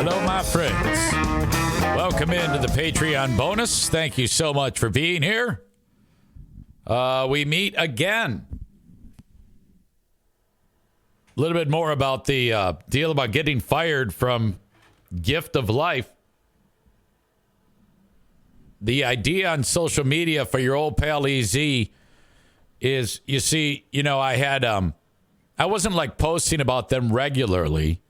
Hello, my friends. Welcome into the Patreon bonus. Thank you so much for being here. We meet again. A little bit more about the deal about getting fired from Gift of Life. The idea on social media for your old pal EZ is, you see, I had, I wasn't like posting about them regularly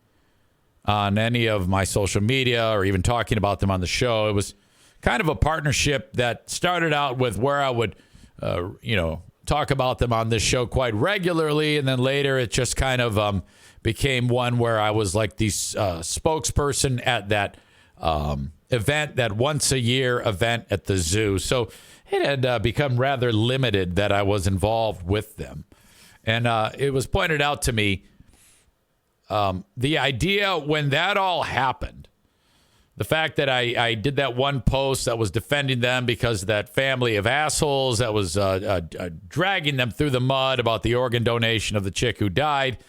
on any of my social media or even talking about them on the show. It was kind of a partnership that started out with where I would, talk about them on this show quite regularly. And then later it just kind of became one where I was like the spokesperson at that event, that once a year event at the zoo. So it had become rather limited that I was involved with them. And it was pointed out to me, the idea when that all happened, the fact that I did that one post that was defending them because of that family of assholes that was dragging them through the mud about the organ donation of the chick who died.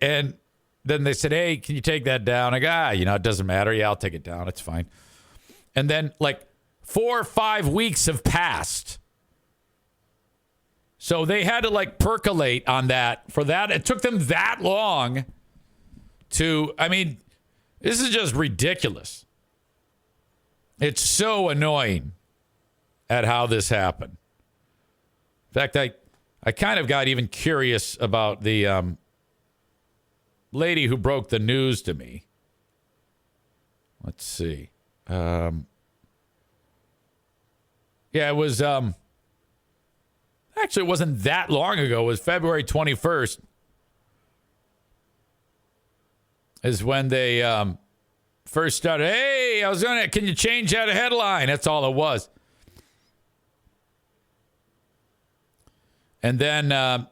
And then they said, hey, can you take that down? I go, it doesn't matter. Yeah, I'll take it down. It's fine. And then like 4 or 5 weeks have passed. So they had to like percolate on that for that. It took them that long to, this is just ridiculous. It's so annoying at how this happened. In fact, I kind of got even curious about the lady who broke the news to me. Let's see. Yeah, it was... Actually, it wasn't that long ago. It was February 21st is when they first started. Hey, can you change that headline? That's all it was. And then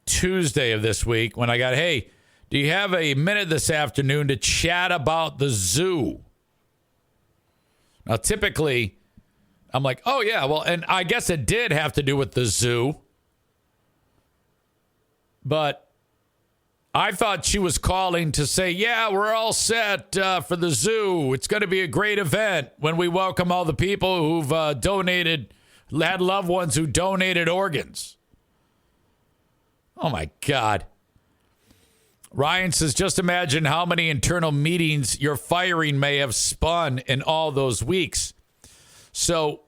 Tuesday of this week when I got, hey, do you have a minute this afternoon to chat about the zoo? Now, typically... I'm like, oh, yeah, well, and I guess it did have to do with the zoo. But I thought she was calling to say, yeah, we're all set for the zoo. It's going to be a great event when we welcome all the people who've had loved ones who donated organs. Oh, my God. Ryan says, just imagine how many internal meetings your firing may have spun in all those weeks. So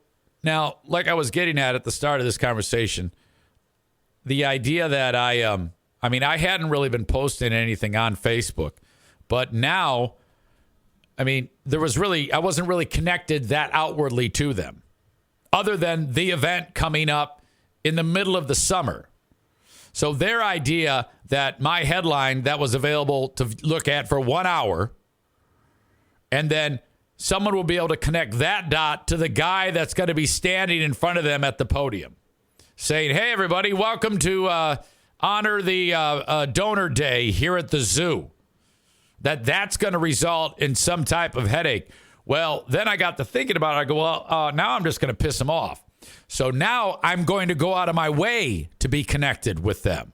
now, like I was getting at the start of this conversation, the idea that I hadn't really been posting anything on Facebook, but now, I wasn't really connected that outwardly to them, other than the event coming up in the middle of the summer. So their idea that my headline that was available to look at for 1 hour, and then someone will be able to connect that dot to the guy that's going to be standing in front of them at the podium saying, hey, everybody, welcome to honor the donor day here at the zoo. That's going to result in some type of headache. Well, then I got to thinking about it. I go, well, now I'm just going to piss them off. So now I'm going to go out of my way to be connected with them.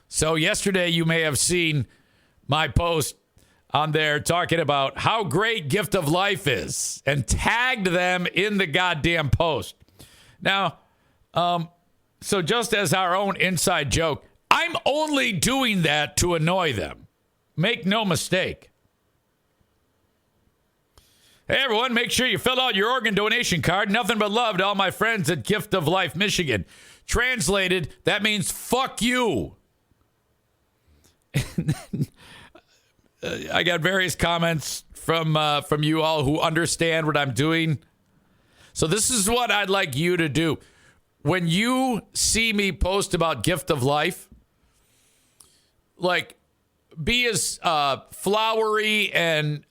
So yesterday you may have seen my post on there talking about how great Gift of Life is and tagged them in the goddamn post. Now, so just as our own inside joke, I'm only doing that to annoy them. Make no mistake. Hey, everyone, make sure you fill out your organ donation card. Nothing but love to all my friends at Gift of Life, Michigan. Translated, that means fuck you. I got various comments from you all who understand what I'm doing. So this is what I'd like you to do. When you see me post about Gift of Life, like, be as flowery and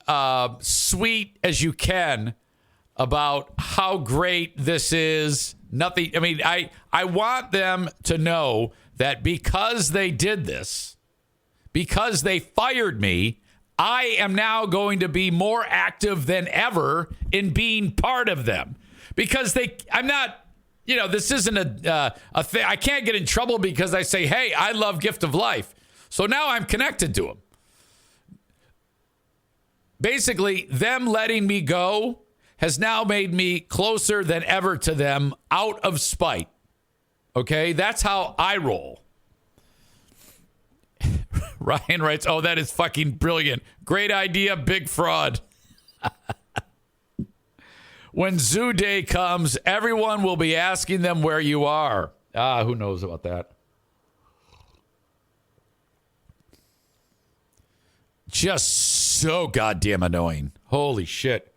sweet as you can about how great this is. Nothing. I want them to know that because they did this, because they fired me, I am now going to be more active than ever in being part of them. Because I'm not, this isn't a thing. I can't get in trouble because I say, hey, I love Gift of Life. So now I'm connected to them. basically, them letting me go has now made me closer than ever to them out of spite. Okay? That's how I roll. Ryan writes, oh, that is fucking brilliant. Great idea, big fraud. When Zoo Day comes, everyone will be asking them where you are. Who knows about that? Just so goddamn annoying. Holy shit.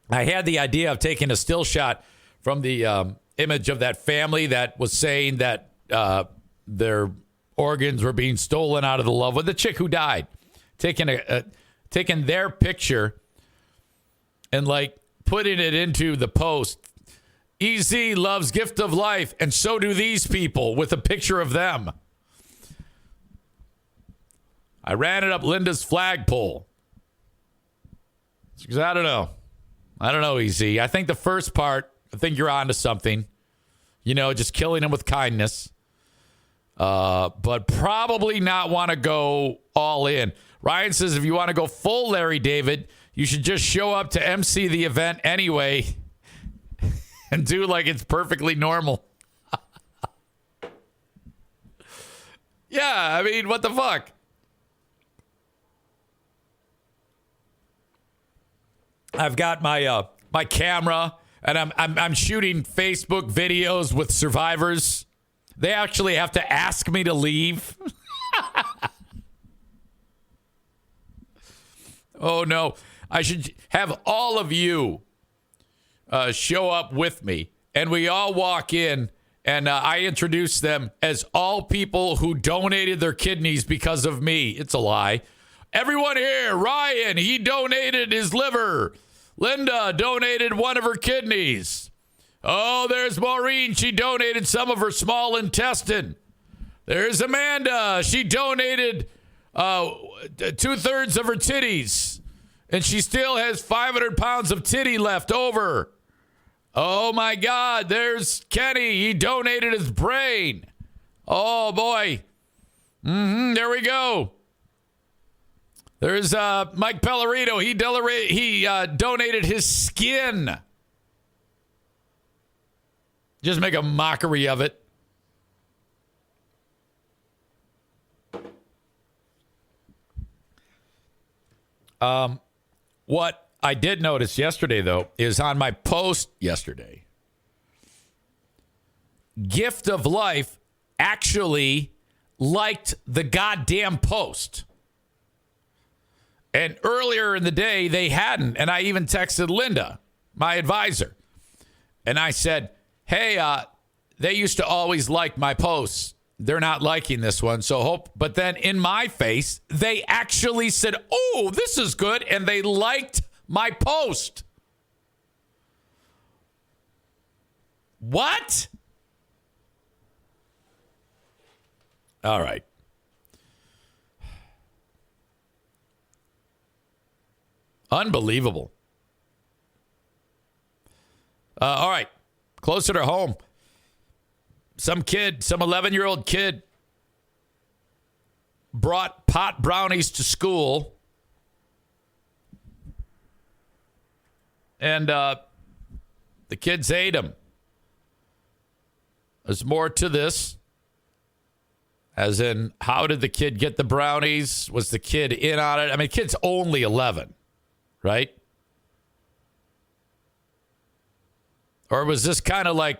I had the idea of taking a still shot from the image of that family that was saying that their organs were being stolen out of the loved one. The chick who died. Taking their picture and like putting it into the post. EZ loves gift of life, and so do these people, with a picture of them. I ran it up Linda's flagpole. Because I don't know. I don't know, EZ. I think the first part, I think you're onto something. You know, just killing him with kindness. But probably not want to go all in. Ryan says if you want to go full Larry David, you should just show up to MC the event anyway and do like it's perfectly normal. Yeah, I mean, what the fuck? I've got my my camera and I'm shooting Facebook videos with survivors. They actually have to ask me to leave. Oh, no. I should have all of you show up with me. And we all walk in, and I introduce them as all people who donated their kidneys because of me. It's a lie. Everyone here, Ryan, he donated his liver. Linda donated one of her kidneys. Oh, there's Maureen. She donated some of her small intestine. There's Amanda. She donated 2/3 of her titties. And she still has 500 pounds of titty left over. Oh, my God. There's Kenny. He donated his brain. Oh, boy. There we go. There's Mike Pellerito. He donated his skin. Just make a mockery of it. What I did notice yesterday, though, is on my post yesterday, Gift of Life actually liked the goddamn post. And earlier in the day, they hadn't. And I even texted Linda, my advisor. And I said, hey, they used to always like my posts. They're not liking this one, so hope. But then in my face, they actually said, oh, this is good. And they liked my post. What? All right. Unbelievable. All right. Closer to home. Some 11-year-old kid brought pot brownies to school. And the kids ate them. There's more to this. As in, how did the kid get the brownies? Was the kid in on it? I mean, kid's only 11, right? Or was this kind of like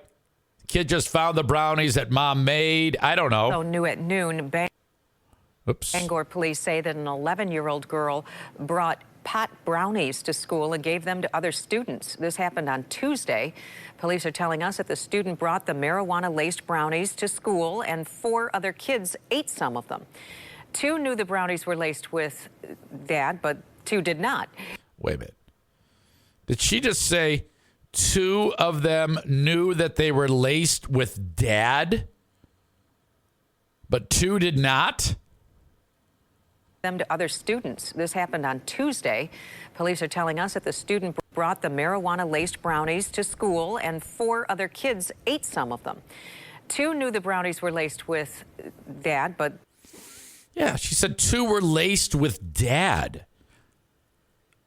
kid just found the brownies that mom made? I don't know. So new at noon, Bangor police say that an 11-year-old girl brought pot brownies to school and gave them to other students. This happened on Tuesday. Police are telling us that the student brought the marijuana-laced brownies to school and 4 other kids ate some of them. 2 knew the brownies were laced with dad, but 2 did not. Wait a minute. Did she just say 2 of them knew that they were laced with dad, but 2 did not? Them to other students. This happened on Tuesday. Police are telling us that the student brought the marijuana-laced brownies to school and 4 other kids ate some of them. 2 knew the brownies were laced with dad, but... Yeah, she said 2 were laced with dad.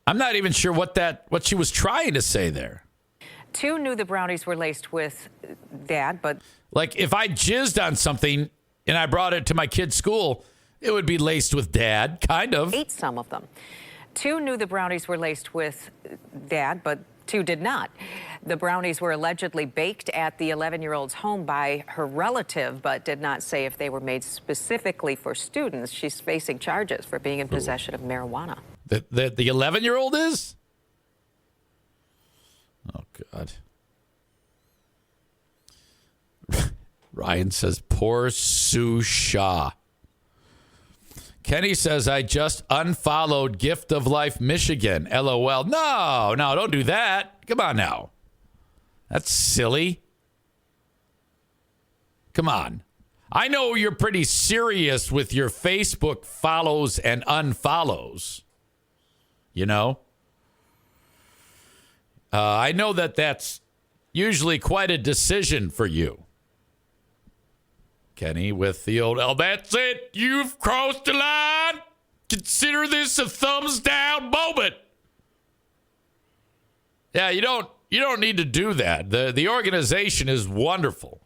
I'm not even sure what she was trying to say there. 2 knew the brownies were laced with dad, but... Like, if I jizzed on something and I brought it to my kid's school, it would be laced with dad, kind of. Ate some of them. 2 knew the brownies were laced with dad, but 2 did not. The brownies were allegedly baked at the 11-year-old's home by her relative, but did not say if they were made specifically for students. She's facing charges for being in possession of marijuana. The 11-year-old is? Oh, God. Ryan says, poor Sue Shaw. Kenny says, I just unfollowed Gift of Life Michigan. LOL. No, don't do that. Come on now. That's silly. Come on. I know you're pretty serious with your Facebook follows and unfollows. You know? I know that's usually quite a decision for you. Kenny with the old, oh, that's it. You've crossed the line. Consider this a thumbs down moment. Yeah, you don't need to do that. The organization is wonderful.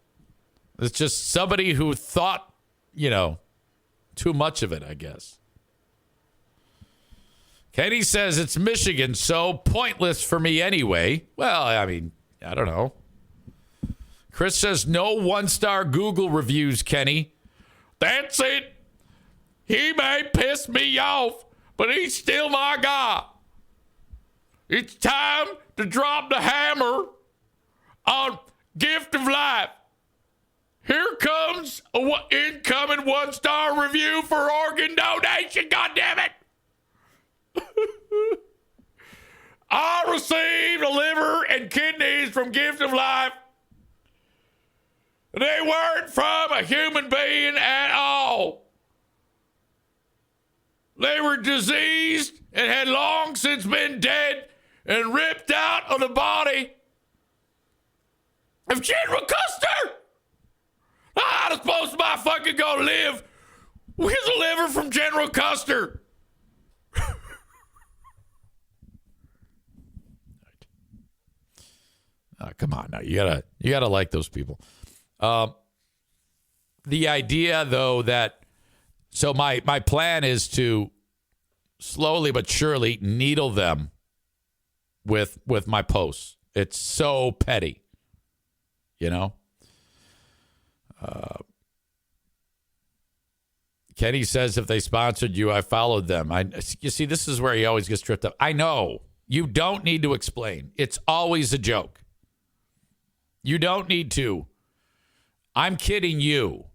It's just somebody who thought, too much of it, I guess. Kenny says it's Michigan, so pointless for me anyway. Well, I mean, I don't know. Chris says no 1-star Google reviews, Kenny. That's it. He may piss me off, but he's still my guy. It's time to drop the hammer on Gift of Life. Here comes an incoming 1-star review for organ donation, goddammit. I received a liver and kidneys from Gift of Life. They weren't from a human being at all. They were diseased and had long since been dead and ripped out of the body of General Custer. I was supposed to fucking go live with a liver from General Custer. Come on now, you gotta like those people. The idea, though, that so my plan is to slowly but surely needle them with my posts. It's so petty, Kenny says if they sponsored you, I followed them. You see, this is where he always gets tripped up. I know you don't need to explain. It's always a joke. You don't need to. I'm kidding you.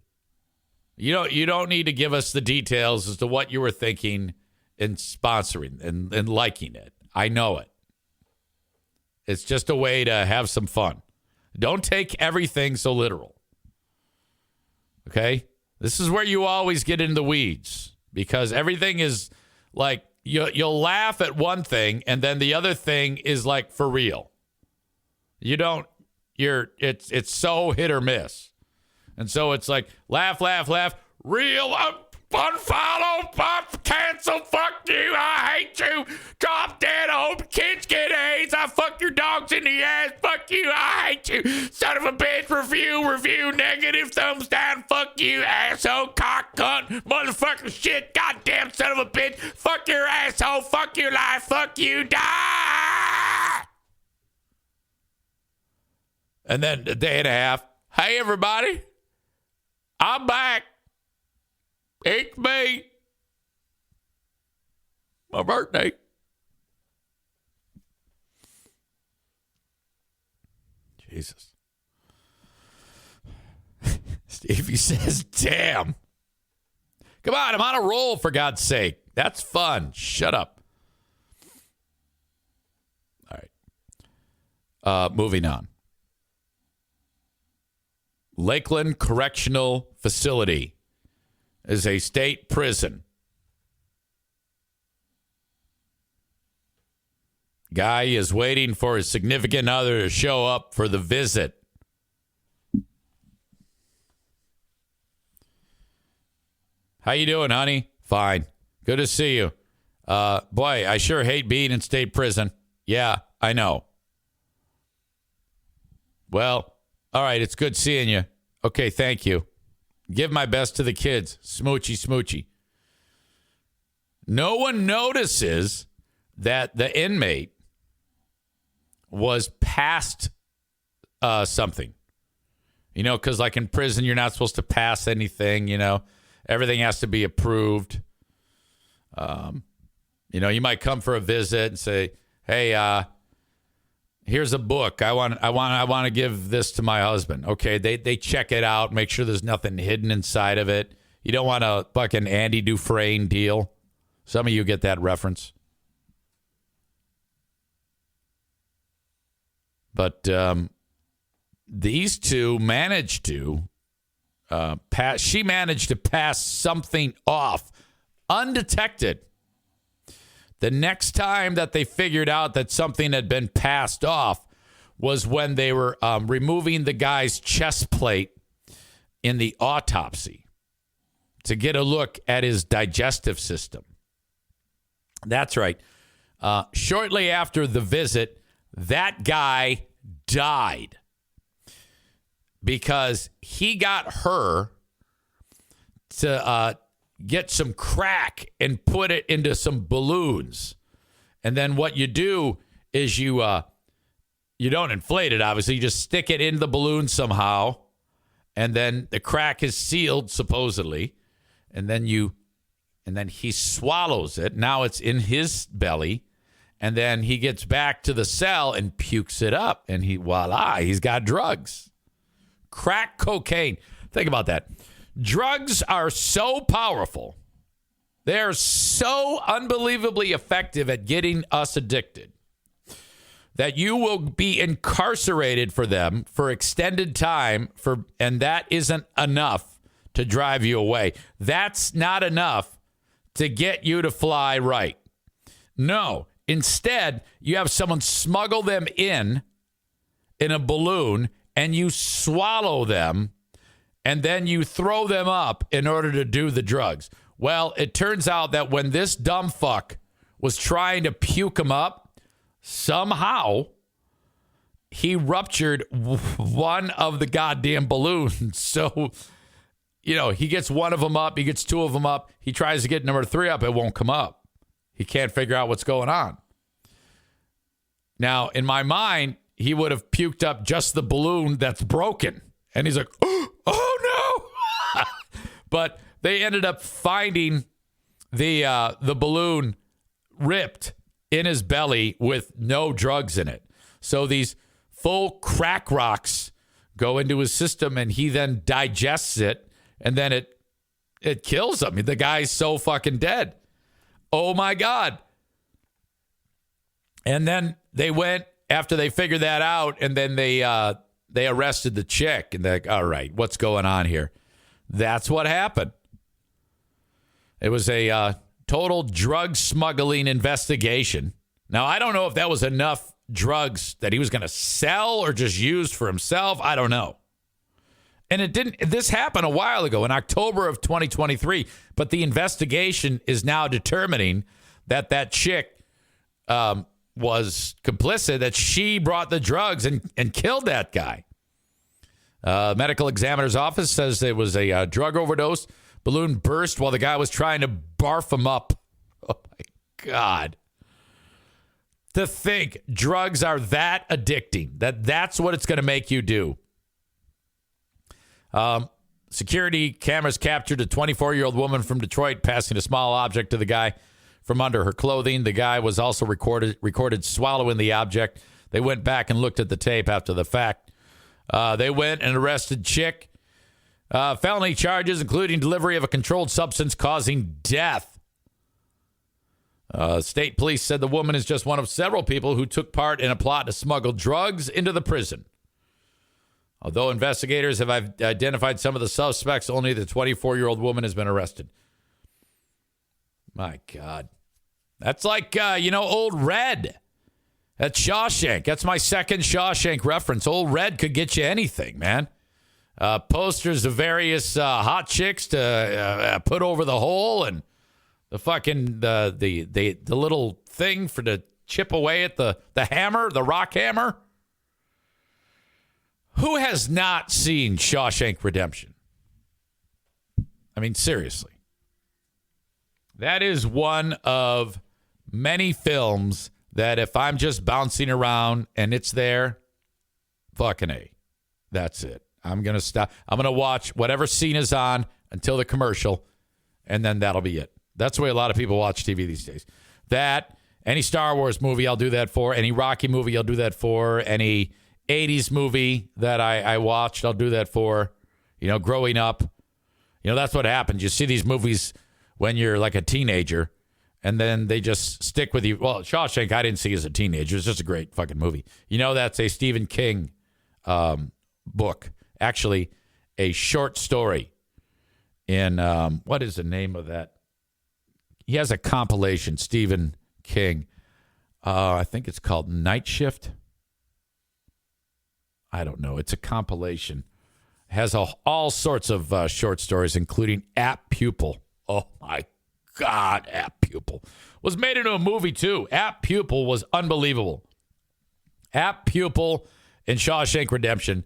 You don't need to give us the details as to what you were thinking in sponsoring and liking it. I know it. It's just a way to have some fun. Don't take everything so literal. Okay? This is where you always get in the weeds because everything is like you'll laugh at one thing and then the other thing is like for real. It's so hit or miss. And so it's like laugh, real, unfollow, cancel, fuck you, I hate you, drop dead, I hope kids get AIDS, I fuck your dogs in the ass, fuck you, I hate you, son of a bitch, review, negative, thumbs down, fuck you, asshole, cock, cunt, motherfucking shit, goddamn son of a bitch, fuck your asshole, fuck your life, fuck you, die! And then a day and a half, hey everybody, I'm back. It's me. My birthday. Jesus. Stevie says, damn. Come on, I'm on a roll, for God's sake. That's fun. Shut up. All right. Moving on. Lakeland Correctional Facility is a state prison. Guy is waiting for his significant other to show up for the visit. How you doing, honey? Fine. Good to see you. Boy, I sure hate being in state prison. Yeah, I know. Well, all right, it's good seeing you. Okay, thank you. Give my best to the kids. Smoochy, smoochy. No one notices that the inmate was past something. Because like in prison, you're not supposed to pass anything, Everything has to be approved. You might come for a visit and say, "Hey, here's a book. I want to give this to my husband." Okay, they check it out, make sure there's nothing hidden inside of it. You don't want a fucking Andy Dufresne deal. Some of you get that reference. But these two managed to pass. She managed to pass something off undetected. The next time that they figured out that something had been passed off was when they were removing the guy's chest plate in the autopsy to get a look at his digestive system. That's right. Shortly after the visit, that guy died because he got her to get some crack and put it into some balloons. And then what you do is you don't inflate it, obviously. You just stick it in the balloon somehow. And then the crack is sealed, supposedly. And then he swallows it. Now it's in his belly. And then he gets back to the cell and pukes it up. And voila, he's got drugs. Crack cocaine. Think about that. Drugs are so powerful. They're so unbelievably effective at getting us addicted that you will be incarcerated for them for extended time, and that isn't enough to drive you away. That's not enough to get you to fly right. No. Instead, you have someone smuggle them in a balloon, and you swallow them, and then you throw them up in order to do the drugs. Well, it turns out that when this dumb fuck was trying to puke him up, somehow he ruptured one of the goddamn balloons. So, he gets one of them up, he gets two of them up, he tries to get number 3 up, it won't come up. He can't figure out what's going on. Now, in my mind, he would have puked up just the balloon that's broken. And he's like, oh no. But they ended up finding the balloon ripped in his belly with no drugs in it. So these full crack rocks go into his system, and he then digests it, and then it kills him. The guy's so fucking dead. Oh my God. And then they went after they figured that out, and then they arrested the chick, and they're like, all right, what's going on here? That's what happened. It was a total drug smuggling investigation. Now, I don't know if that was enough drugs that he was going to sell or just use for himself. I don't know. And it didn't. This happened a while ago in October of 2023. But the investigation is now determining that chick was complicit, that she brought the drugs and killed that guy. Medical examiner's office says it was a drug overdose. Balloon burst while the guy was trying to barf him up. Oh, my God. To think drugs are that addicting, that's what it's going to make you do. Security cameras captured a 24-year-old woman from Detroit passing a small object to the guy from under her clothing. The guy was also recorded swallowing the object. They went back and looked at the tape after the fact. They went and arrested chick. Felony charges, including delivery of a controlled substance causing death. State police said the woman is just one of several people who took part in a plot to smuggle drugs into the prison. Although investigators have identified some of the suspects, only the 24-year-old woman has been arrested. My God. That's like, Old Red. That's Shawshank. That's my second Shawshank reference. Old Red could get you anything, man. posters of various hot chicks to put over the hole, and the fucking the little thing for to chip away at the hammer, the rock hammer. Who has not seen Shawshank Redemption? I mean, seriously. That is one of many films that if I'm just bouncing around and it's there, fucking A. That's it. I'm going to stop. I'm going to watch whatever scene is on until the commercial, and then that'll be it. That's the way a lot of people watch TV these days. That, any Star Wars movie, I'll do that for. Any Rocky movie, I'll do that for. Any 80s movie that I watched, I'll do that for. You know, growing up. You know, that's what happens. You see these movies when you're like a teenager, and then they just stick with you. Well, Shawshank, I didn't see as a teenager. It's just a great fucking movie. You know, that's a Stephen King book. Actually, a short story in, what is the name of that? He has a compilation, Stephen King. I think it's called Night Shift. I don't know. It's a compilation. It has all sorts of short stories, including Apt Pupil. Oh, my God, Apt Pupil. Was made into a movie, too. Apt Pupil was unbelievable. Apt Pupil and Shawshank Redemption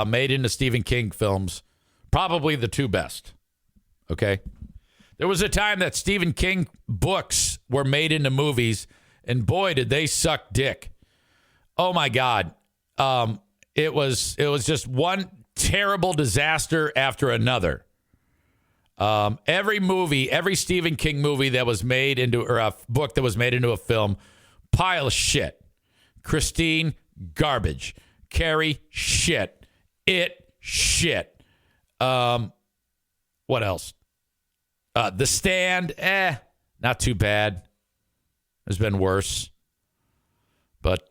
made into Stephen King films. Probably the two best. Okay? There was a time that Stephen King books were made into movies, and boy, did they suck dick. Oh, my God. It was just one terrible disaster after another. Every Stephen King movie that was made into, or a book that was made into a film, pile of shit. Christine, garbage. Carrie, shit. It, shit. What else? The Stand, not too bad. There's been worse. But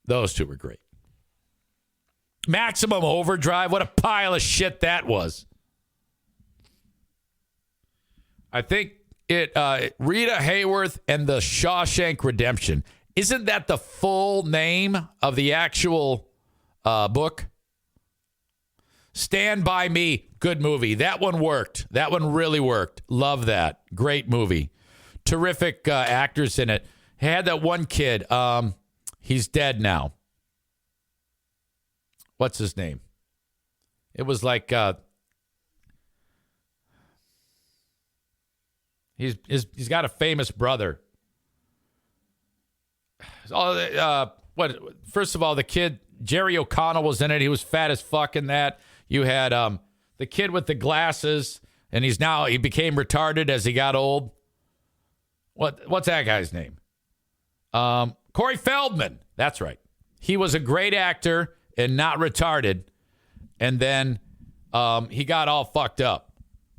those two were great. Maximum Overdrive, what a pile of shit that was. I think Rita Hayworth and the Shawshank Redemption. Isn't that the full name of the actual book? Stand By Me, good movie. That one worked. That one really worked. Love that. Great movie. Terrific actors in it. Had that one kid. He's dead now. What's his name? It was like he's got a famous brother. First of all, the kid Jerry O'Connell was in it. He was fat as fuck in that. You had the kid with the glasses, and he became retarded as he got old. What's that guy's name? Corey Feldman. That's right. He was a great actor and not retarded, and then he got all fucked up.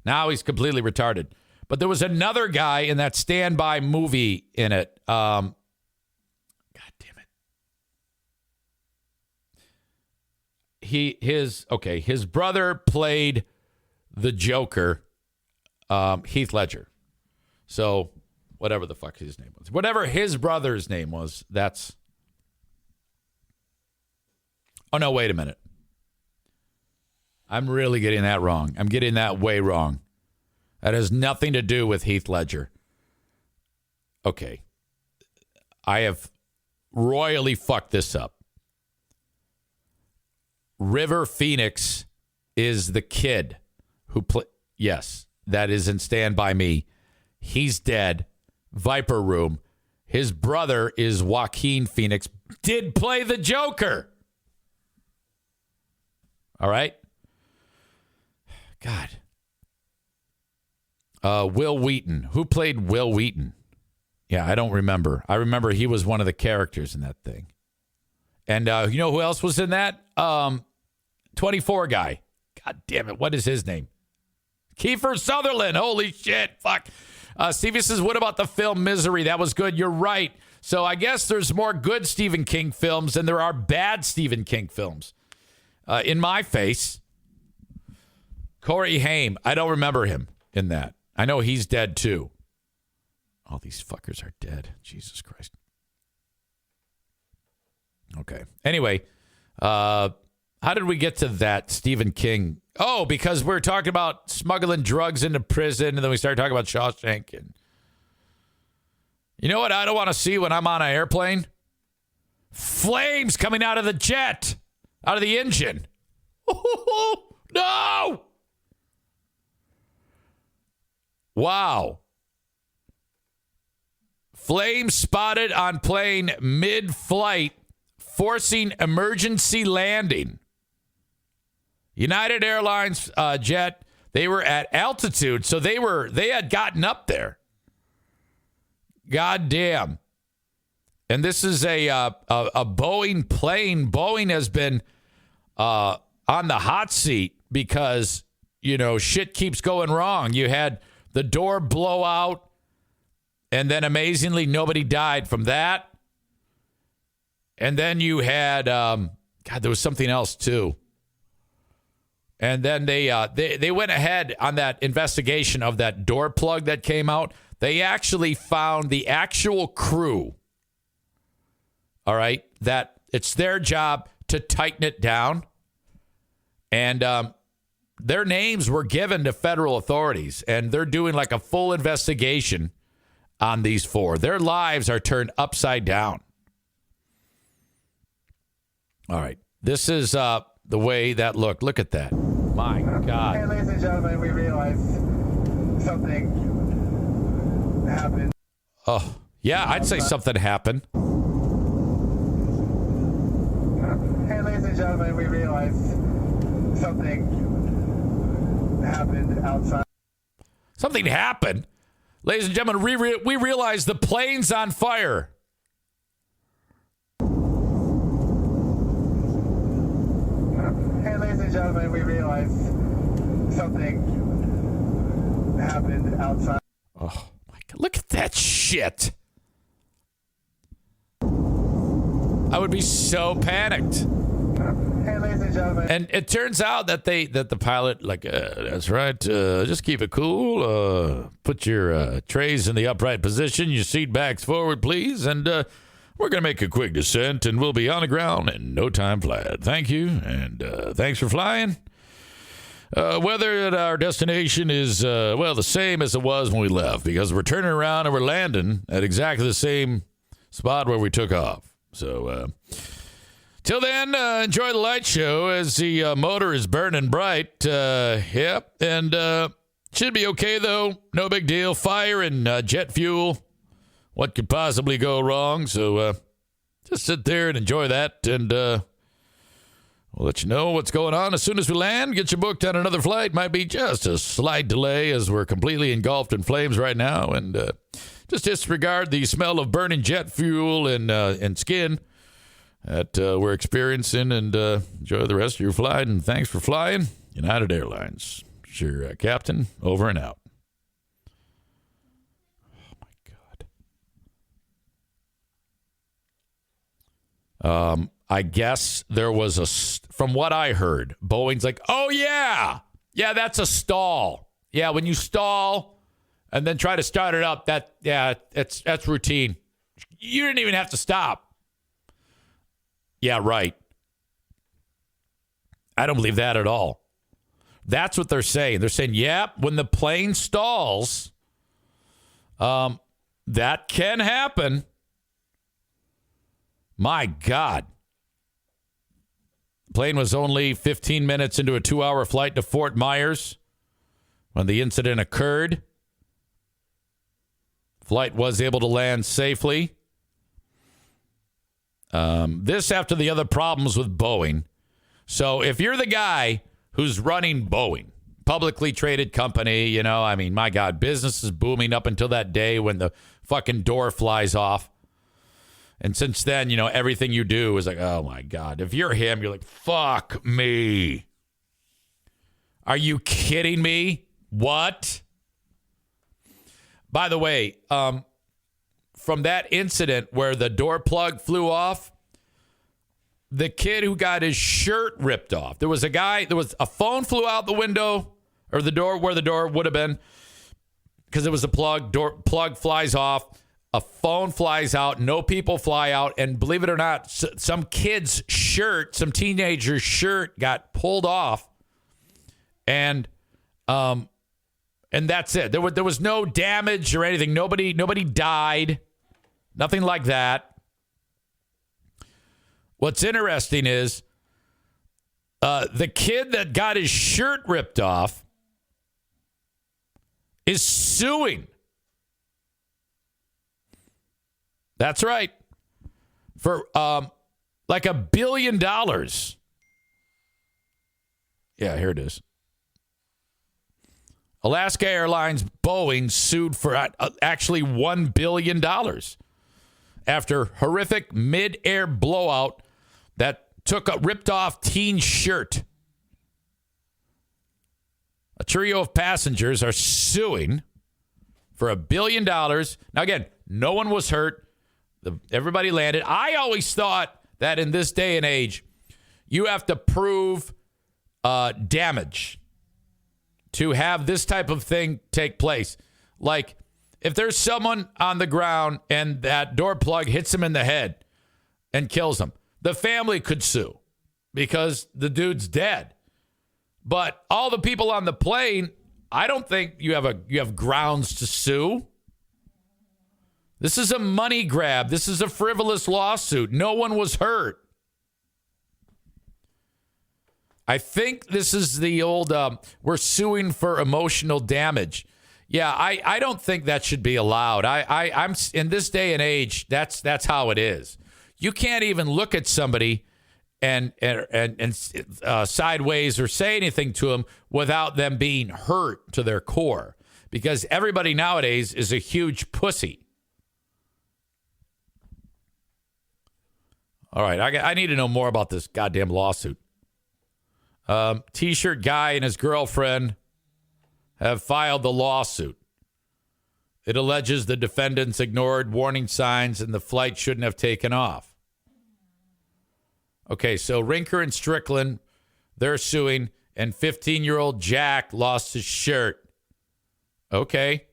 Now he's completely retarded. But there was another guy in that Stand By movie in it. God damn it. His brother played the Joker, Heath Ledger. So whatever the fuck his name was. Whatever his brother's name was, that's... Oh, no, wait a minute. I'm really getting that wrong. I'm getting that way wrong. That has nothing to do with Heath Ledger. Okay. I have royally fucked this up. River Phoenix is the kid who yes, that is in Stand By Me. He's dead. Viper Room. His brother is Joaquin Phoenix. Did play the Joker. All right. God. Will Wheaton. Who played Will Wheaton? Yeah, I don't remember. I remember he was one of the characters in that thing. And you know who else was in that? 24 guy. God damn it. What is his name? Kiefer Sutherland. Holy shit. Fuck. Stevie says, what about the film Misery? That was good. You're right. So I guess there's more good Stephen King films than there are bad Stephen King films. In my face, Corey Haim. I don't remember him in that. I know he's dead too. All these fuckers are dead. Jesus Christ. Okay. Anyway, I How did we get to that, Stephen King? Oh, because we're talking about smuggling drugs into prison, and then we started talking about Shawshank. And you know what I don't want to see when I'm on an airplane? Flames coming out of the jet, out of the engine. No! Wow. Flames spotted on plane mid-flight, forcing emergency landing. United Airlines jet, they were at altitude, so they had gotten up there. God damn. And this is a Boeing plane. Boeing has been on the hot seat because, shit keeps going wrong. You had the door blow out, and then amazingly, nobody died from that. And then you had, there was something else too. And then they went ahead on that investigation of that door plug that came out. They actually found the actual crew. All right, that it's their job to tighten it down. And their names were given to federal authorities, and they're doing like a full investigation on these four. Their lives are turned upside down. All right, this is the way that looked. Look at that. My God. Hey, ladies and gentlemen, we realized something happened. Oh, yeah, I'd say something happened. Hey, ladies and gentlemen, we realized something happened outside. Something happened? Ladies and gentlemen, we realized the plane's on fire. Hey, ladies and gentlemen, we realized something happened outside. Oh, my God. Look at that shit. I would be so panicked. Hey, ladies and gentlemen. And it turns out that the pilot, that's right, just keep it cool. Put your trays in the upright position, your seat backs forward, please. And we're going to make a quick descent, and we'll be on the ground in no time flat. Thank you, and thanks for flying. Weather at our destination is, the same as it was when we left, because we're turning around and we're landing at exactly the same spot where we took off. So, till then, enjoy the light show as the motor is burning bright. Yep, and should be okay, though. No big deal. Fire and jet fuel. What could possibly go wrong? So just sit there and enjoy that, and we'll let you know what's going on as soon as we land. Get you booked on another flight. Might be just a slight delay as we're completely engulfed in flames right now, and just disregard the smell of burning jet fuel and skin that we're experiencing, and enjoy the rest of your flight. And thanks for flying United Airlines. Sure, Captain, over and out. I guess there was from what I heard, Boeing's like, oh, yeah, that's a stall. Yeah, when you stall and then try to start it up, that's routine. You didn't even have to stop. Yeah, right. I don't believe that at all. That's what they're saying. They're saying, when the plane stalls, that can happen. My God. The plane was only 15 minutes into a 2-hour flight to Fort Myers when the incident occurred. Flight was able to land safely. This after the other problems with Boeing. So if you're the guy who's running Boeing, publicly traded company, my God, business is booming up until that day when the fucking door flies off. And since then, everything you do is like, oh, my God. If you're him, you're like, fuck me. Are you kidding me? What? By the way, from that incident where the door plug flew off, the kid who got his shirt ripped off, there was a phone flew out the window, or the door where the door would have been, because it was a plug. Plug flies off. A phone flies out. No people fly out. And believe it or not, some kid's shirt, some teenager's shirt got pulled off. And that's it. There was no damage or anything. Nobody died. Nothing like that. What's interesting is the kid that got his shirt ripped off is suing. That's right. For like $1 billion. Yeah, here it is. Alaska Airlines Boeing sued for actually $1 billion after horrific mid-air blowout that took a ripped-off teen shirt. A trio of passengers are suing for $1 billion. Now, again, no one was hurt. Everybody landed. I always thought that in this day and age, you have to prove damage to have this type of thing take place. Like, if there's someone on the ground and that door plug hits him in the head and kills him, the family could sue because the dude's dead. But all the people on the plane, I don't think you have grounds to sue. This is a money grab. This is a frivolous lawsuit. No one was hurt. I think this is the old, we're suing for emotional damage. Yeah, I don't think that should be allowed. I'm in this day and age, that's how it is. You can't even look at somebody and sideways or say anything to them without them being hurt to their core, because everybody nowadays is a huge pussy. All right, I need to know more about this goddamn lawsuit. T-shirt guy and his girlfriend have filed the lawsuit. It alleges the defendants ignored warning signs and the flight shouldn't have taken off. Okay, so Rinker and Strickland, they're suing, and 15-year-old Jack lost his shirt. Okay,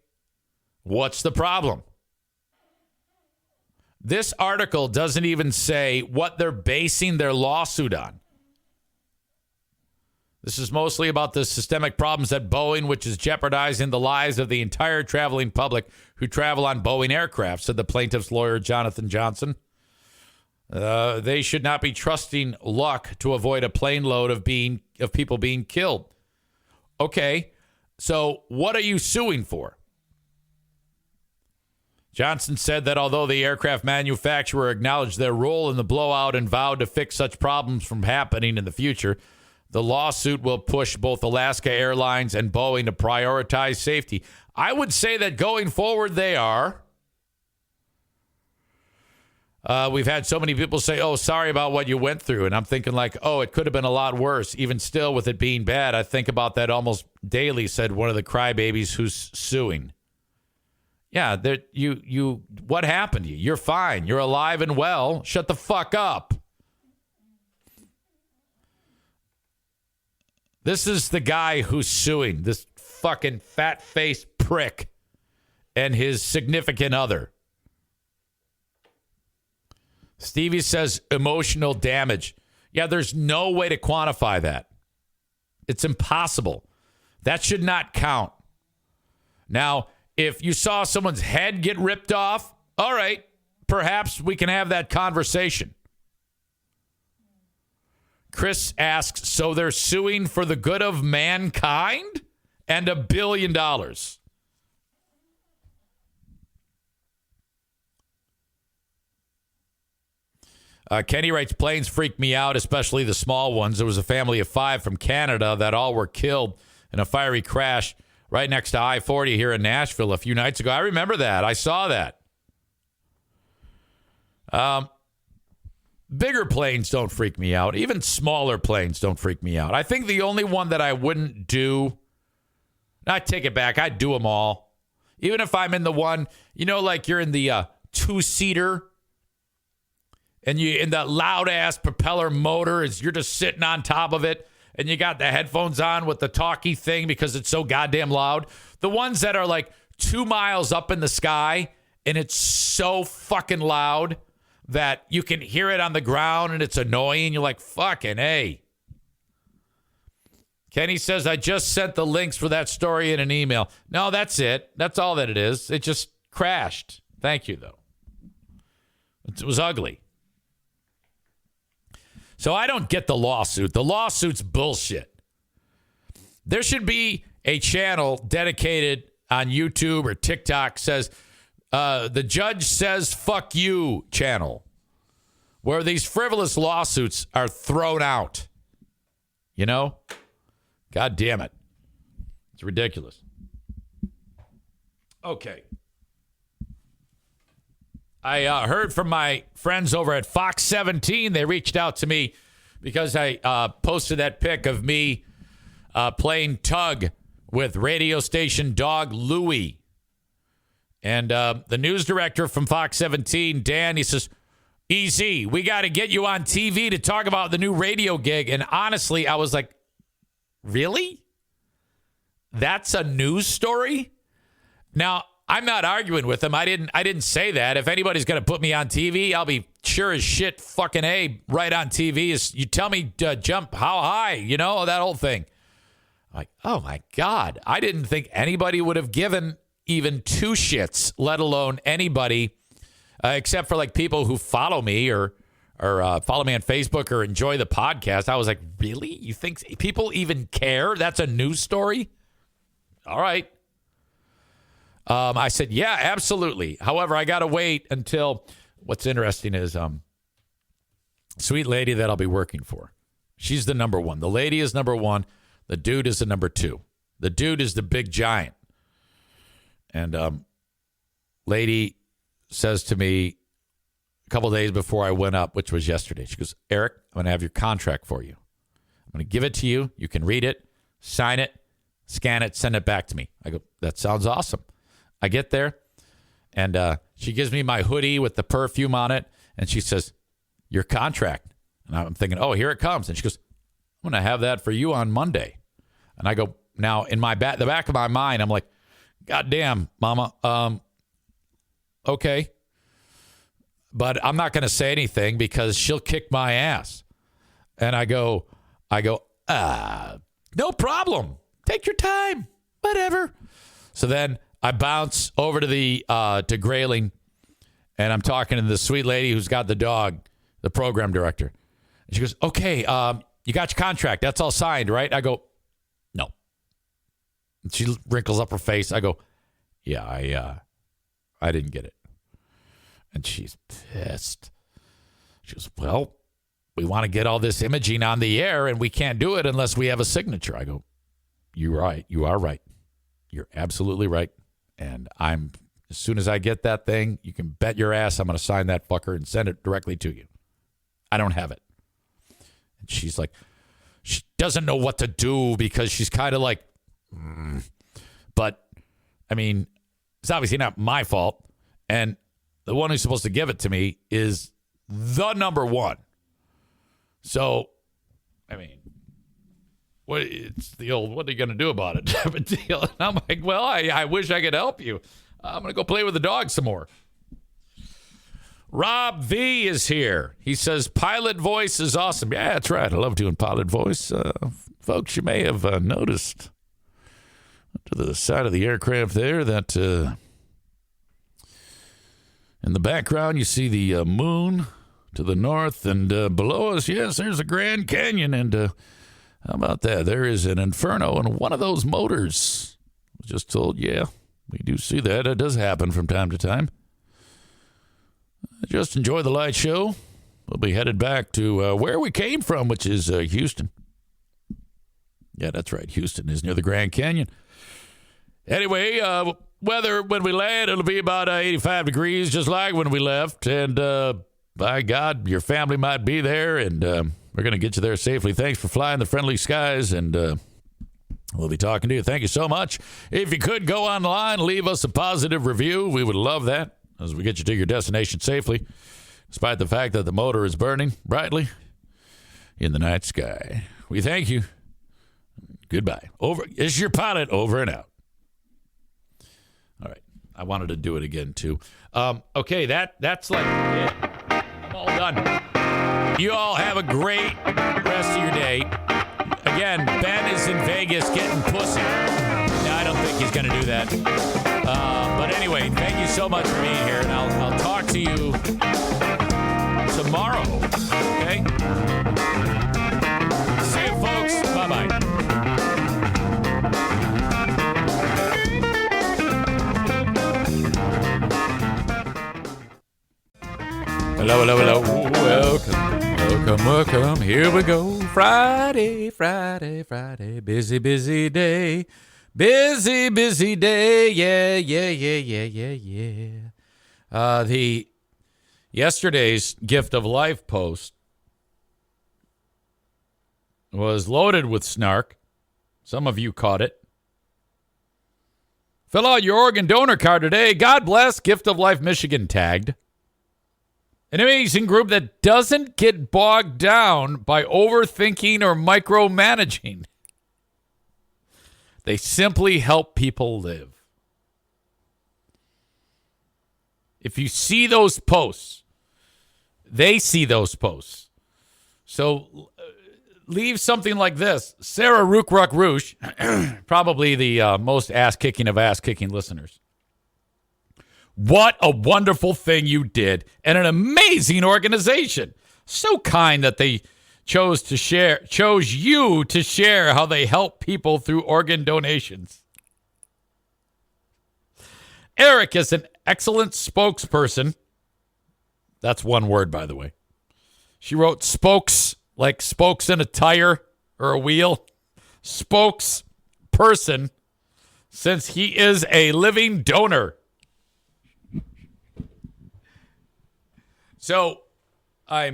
what's the problem? This article doesn't even say what they're basing their lawsuit on. This is mostly about the systemic problems at Boeing, which is jeopardizing the lives of the entire traveling public who travel on Boeing aircraft, said the plaintiff's lawyer, Jonathan Johnson. They should not be trusting luck to avoid a plane load of people being killed. Okay, so what are you suing for? Johnson said that although the aircraft manufacturer acknowledged their role in the blowout and vowed to fix such problems from happening in the future, the lawsuit will push both Alaska Airlines and Boeing to prioritize safety. I would say that going forward, they are. We've had so many people say, oh, sorry about what you went through. And I'm thinking like, oh, it could have been a lot worse. Even still, with it being bad, I think about that almost daily, said one of the crybabies who's suing. Yeah, what happened to you? You're fine. You're alive and well. Shut the fuck up. This is the guy who's suing, this fucking fat-faced prick and his significant other. Stevie says emotional damage. Yeah, there's no way to quantify that. It's impossible. That should not count. Now, if you saw someone's head get ripped off, all right, perhaps we can have that conversation. Chris asks, so they're suing for the good of mankind and $1 billion. Kenny writes, planes freak me out, especially the small ones. There was a family of 5 from Canada that all were killed in a fiery crash right next to I-40 here in Nashville a few nights ago. I remember that. I saw that. Bigger planes don't freak me out. Even smaller planes don't freak me out. I think the only one that I wouldn't do, I take it back, I'd do them all. Even if I'm in the one, like you're in the 2-seater and you in that loud-ass propeller motor, you're just sitting on top of it and you got the headphones on with the talkie thing because it's so goddamn loud. The ones that are like 2 miles up in the sky and it's so fucking loud that you can hear it on the ground and it's annoying. You're like, fucking A. Kenny says, I just sent the links for that story in an email. No, that's it. That's all that it is. It just crashed. Thank you, though. It was ugly. So I don't get the lawsuit. The lawsuit's bullshit. There should be a channel dedicated on YouTube or TikTok says, the judge says fuck you channel, where these frivolous lawsuits are thrown out. You know? God damn it. It's ridiculous. Okay. I heard from my friends over at Fox 17. They reached out to me because I posted that pic of me playing tug with radio station dog Louie. And the news director from Fox 17, Dan, he says, EZ, we got to get you on TV to talk about the new radio gig. And honestly, I was like, really? That's a news story? Now, I'm not arguing with him. I didn't say that. If anybody's going to put me on TV, I'll be sure as shit fucking A right on TV. Is you tell me to jump how high, you know, that whole thing. I'm like, oh my God. I didn't think anybody would have given even two shits, let alone anybody, except for like people who follow me or follow me on Facebook or enjoy the podcast. I was like, really? You think people even care? That's a news story? All right. I said, yeah, absolutely. However, I got to wait until what's interesting is sweet lady that I'll be working for. She's the number one. The lady is number one. The dude is the number two. The dude is the big giant. And lady says to me a couple of days before I went up, which was yesterday, she goes, Eric, I'm going to have your contract for you. I'm going to give it to you. You can read it, sign it, scan it, send it back to me. I go, that sounds awesome. I get there, and she gives me my hoodie with the perfume on it, and she says, your contract. And I'm thinking, oh, here it comes. And she goes, I'm going to have that for you on Monday. And I go, now, in the back of my mind, I'm like, God damn, Mama, okay. But I'm not going to say anything because she'll kick my ass. And I go, no problem. Take your time. Whatever. So then I bounce over to to Grayling, and I'm talking to the sweet lady who's got the dog, the program director. And she goes, okay, you got your contract. That's all signed, right? I go, no. And she wrinkles up her face. I go, yeah, I didn't get it. And she's pissed. She goes, well, we want to get all this imaging on the air, and we can't do it unless we have a signature. I go, you're right. You are right. You're absolutely right. And as soon as I get that thing, you can bet your ass I'm going to sign that fucker and send it directly to you. I don't have it. And she's like, she doesn't know what to do because she's kind of like, But, I mean, it's obviously not my fault. And the one who's supposed to give it to me is the number one. So, I mean, it's the old, what are you going to do about it type of deal? And I'm like, well, I wish I could help you. I'm going to go play with the dog some more. Rob V is here. He says, pilot voice is awesome. Yeah, that's right. I love doing pilot voice. Folks, you may have noticed to the side of the aircraft there that in the background you see the moon to the north, and below us, yes, there's a Grand Canyon, and how about that? There is an inferno in one of those motors. I was just told, yeah, we do see that. It does happen from time to time. Just enjoy the light show. We'll be headed back to where we came from, which is Houston. Yeah, that's right. Houston is near the Grand Canyon. Anyway, weather when we land, it'll be about 85 degrees, just like when we left. And by God, your family might be there, and we're going to get you there safely. Thanks for flying the friendly skies, and we'll be talking to you. Thank you so much. If you could go online, leave us a positive review. We would love that as we get you to your destination safely, despite the fact that the motor is burning brightly in the night sky. We thank you. Goodbye. Over. It's your pilot over and out. All right. I wanted to do it again, too. Okay, that's like it. I'm all done. You all have a great rest of your day. Again, Ben is in Vegas getting pussy. No, I don't think he's going to do that. But anyway, thank you so much for being here, and I'll talk to you tomorrow. Okay? See you, folks. Bye-bye. Hello, hello, hello. Welcome. Here we go. Friday. Busy day. Busy day. Yeah. The yesterday's Gift of Life post was loaded with snark. Some of you caught it. Fill out your organ donor card today. God bless. Gift of Life Michigan tagged. An amazing group that doesn't get bogged down by overthinking or micromanaging. They simply help people live. If you see those posts, they see those posts. So leave something like this. Sarah Rookruck Roosh, probably the most ass-kicking of ass-kicking listeners. What a wonderful thing you did, and an amazing organization. So kind that they chose you to share how they help people through organ donations. Eric is an excellent spokesperson. That's one word, by the way. She wrote spokes, like spokes in a tire or a wheel. Spokesperson, since he is a living donor. So, I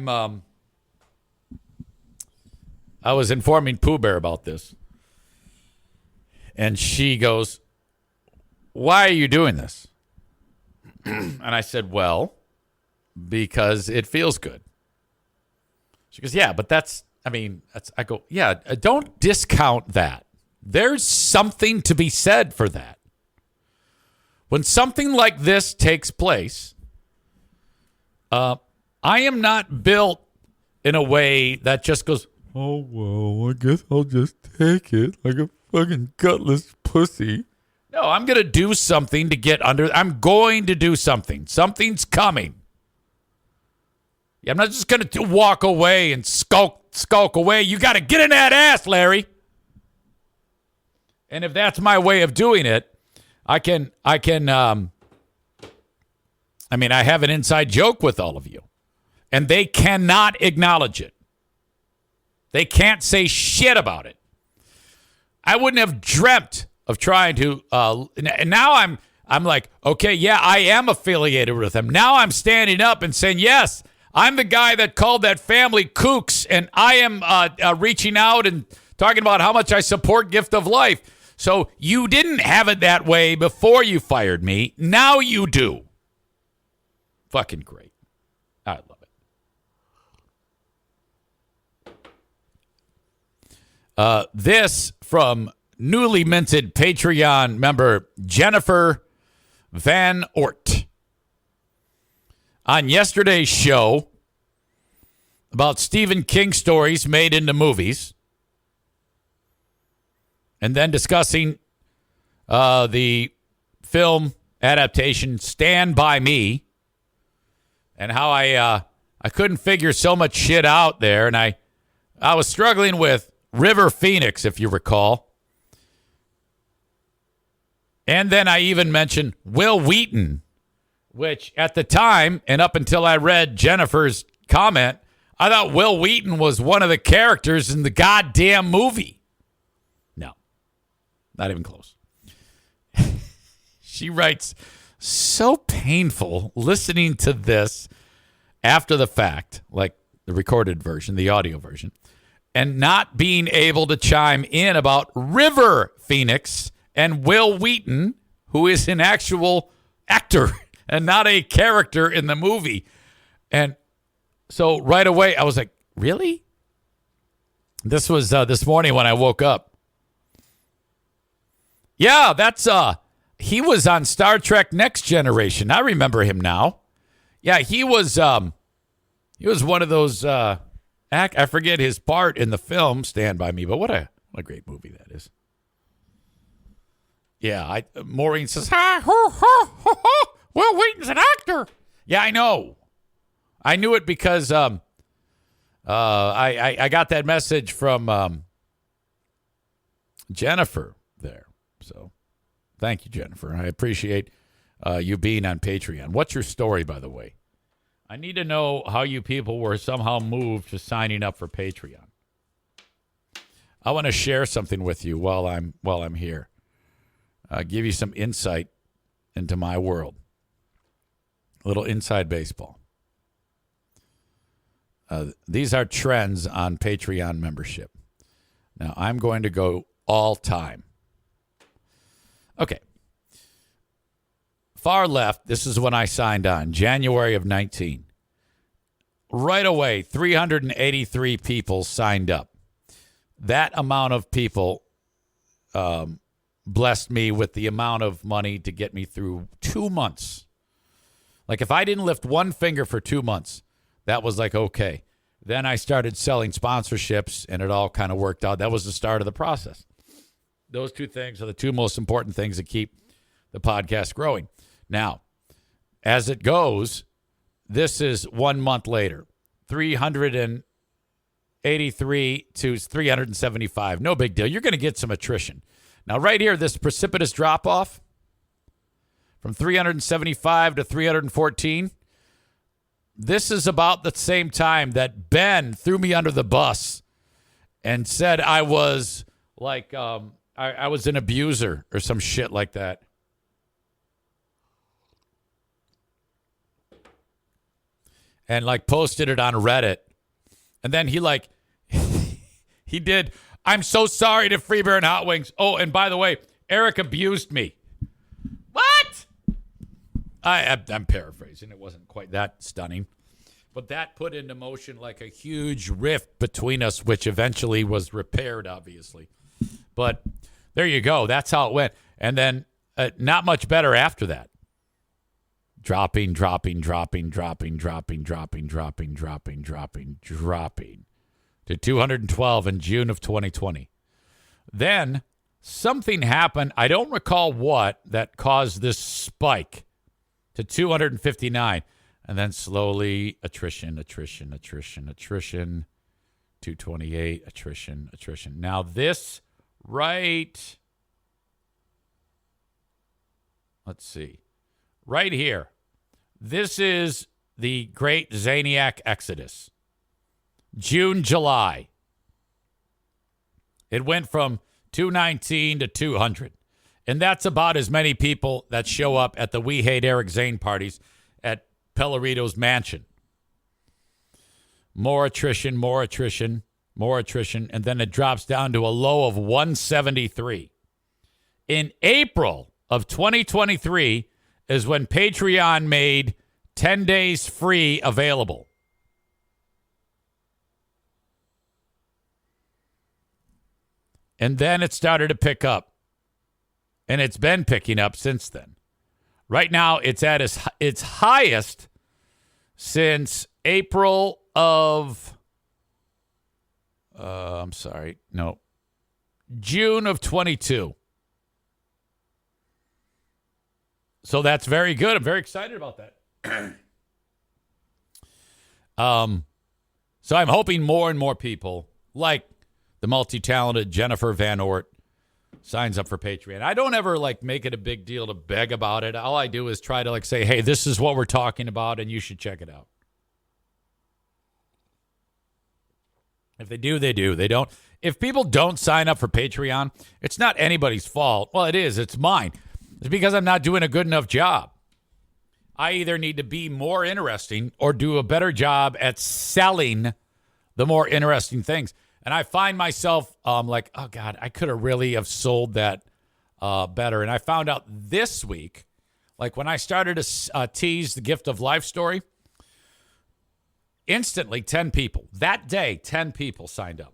was informing Pooh Bear about this. And she goes, why are you doing this? And I said, well, because it feels good. She goes, yeah, but I go, yeah, don't discount that. There's something to be said for that. When something like this takes place, I am not built in a way that just goes, oh, well, I guess I'll just take it like a fucking gutless pussy. No, I'm going to do something to get under. I'm going to do something. Something's coming. I'm not just going to walk away and skulk away. You got to get in that ass, Larry. And if that's my way of doing it, I have an inside joke with all of you, and they cannot acknowledge it. They can't say shit about it. I wouldn't have dreamt of trying to, and now I'm like, okay, yeah, I am affiliated with them. Now I'm standing up and saying, yes, I'm the guy that called that family kooks, and I am reaching out and talking about how much I support Gift of Life. So you didn't have it that way before you fired me. Now you do. Fucking great. I love it. This from newly minted Patreon member Jennifer Van Ort. On yesterday's show about Stephen King stories made into movies, and then discussing the film adaptation Stand By Me, and how I couldn't figure so much shit out there, and I was struggling with River Phoenix, if you recall. And then I even mentioned Will Wheaton, which at the time, and up until I read Jennifer's comment, I thought Will Wheaton was one of the characters in the goddamn movie. No, not even close. She writes, so painful listening to this after the fact, like the recorded version, the audio version, and not being able to chime in about River Phoenix and Will Wheaton, who is an actual actor and not a character in the movie. And so right away, I was like, really? This was this morning when I woke up. Yeah, that's He was on Star Trek Next Generation. I remember him now. Yeah, he was one of those I forget his part in the film Stand By Me, but what a great movie that is. Yeah, Maureen says, Will Wheaton's an actor. Yeah, I know. I knew it because I got that message from Jennifer there. So thank you, Jennifer. I appreciate you being on Patreon. What's your story, by the way? I need to know how you people were somehow moved to signing up for Patreon. I want to share something with you while I'm here. Give you some insight into my world. A little inside baseball. These are trends on Patreon membership. Now, I'm going to go all time. Okay. Far left, this is when I signed on, January of 19. Right away, 383 people signed up. That amount of people blessed me with the amount of money to get me through 2 months. Like if I didn't lift one finger for 2 months, that was like, okay. Then I started selling sponsorships and it all kind of worked out. That was the start of the process. Those two things are the two most important things that keep the podcast growing. Now, as it goes, this is 1 month later, 383 to 375. No big deal. You're going to get some attrition. Now, right here, this precipitous drop-off from 375 to 314, this is about the same time that Ben threw me under the bus and said I was like, I was an abuser or some shit like that. And like posted it on Reddit. And then he he did, I'm so sorry to Free Beer and Hot Wings. Oh, and by the way, Eric abused me. What? I'm paraphrasing. It wasn't quite that stunning. But that put into motion like a huge rift between us, which eventually was repaired, obviously. But there you go. That's how it went. And then not much better after that. Dropping to 212 in June of 2020. Then something happened. I don't recall what that caused this spike to 259. And then slowly attrition, 228, attrition. Now this right, let's see, right here. This is the Great Zaniac Exodus. June, July. It went from 219 to 200. And that's about as many people that show up at the We Hate Eric Zane parties at Pellerito's mansion. More attrition. And then it drops down to a low of 173. In April of 2023 is when Patreon made 10 days free available. And then it started to pick up. And it's been picking up since then. Right now, it's at its highest since April of, June of 22. So that's very good. I'm very excited about that. So I'm hoping more and more people, like the multi-talented Jennifer Van Ort, signs up for Patreon. I don't ever make it a big deal to beg about it. All I do is try to say, hey, this is what we're talking about and you should check it out. If they do, they do. They don't. If people don't sign up for Patreon, it's not anybody's fault. Well, it is. It's mine. It's because I'm not doing a good enough job. I either need to be more interesting or do a better job at selling the more interesting things. And I find myself like, oh, God, I could have really have sold that better. And I found out this week, when I started to tease the Gift of Life story, instantly 10 people. That day, 10 people signed up.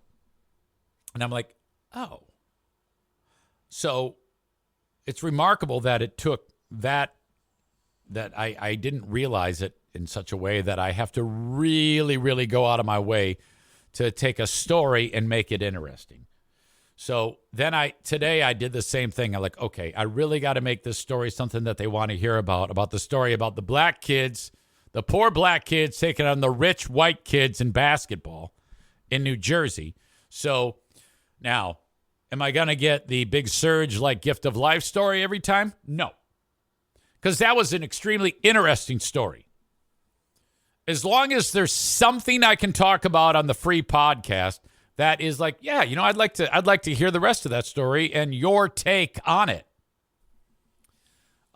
And I'm like, oh. So it's remarkable that it took that I didn't realize it in such a way that I have to really, really go out of my way to take a story and make it interesting. So then today I did the same thing. I'm like, okay, I really got to make this story something that they want to hear about the story about the black kids, the poor black kids taking on the rich white kids in basketball in New Jersey. So now, am I going to get the big surge like gift of life story every time? No. Because that was an extremely interesting story. As long as there's something I can talk about on the free podcast that is like, yeah, I'd like to hear the rest of that story and your take on it.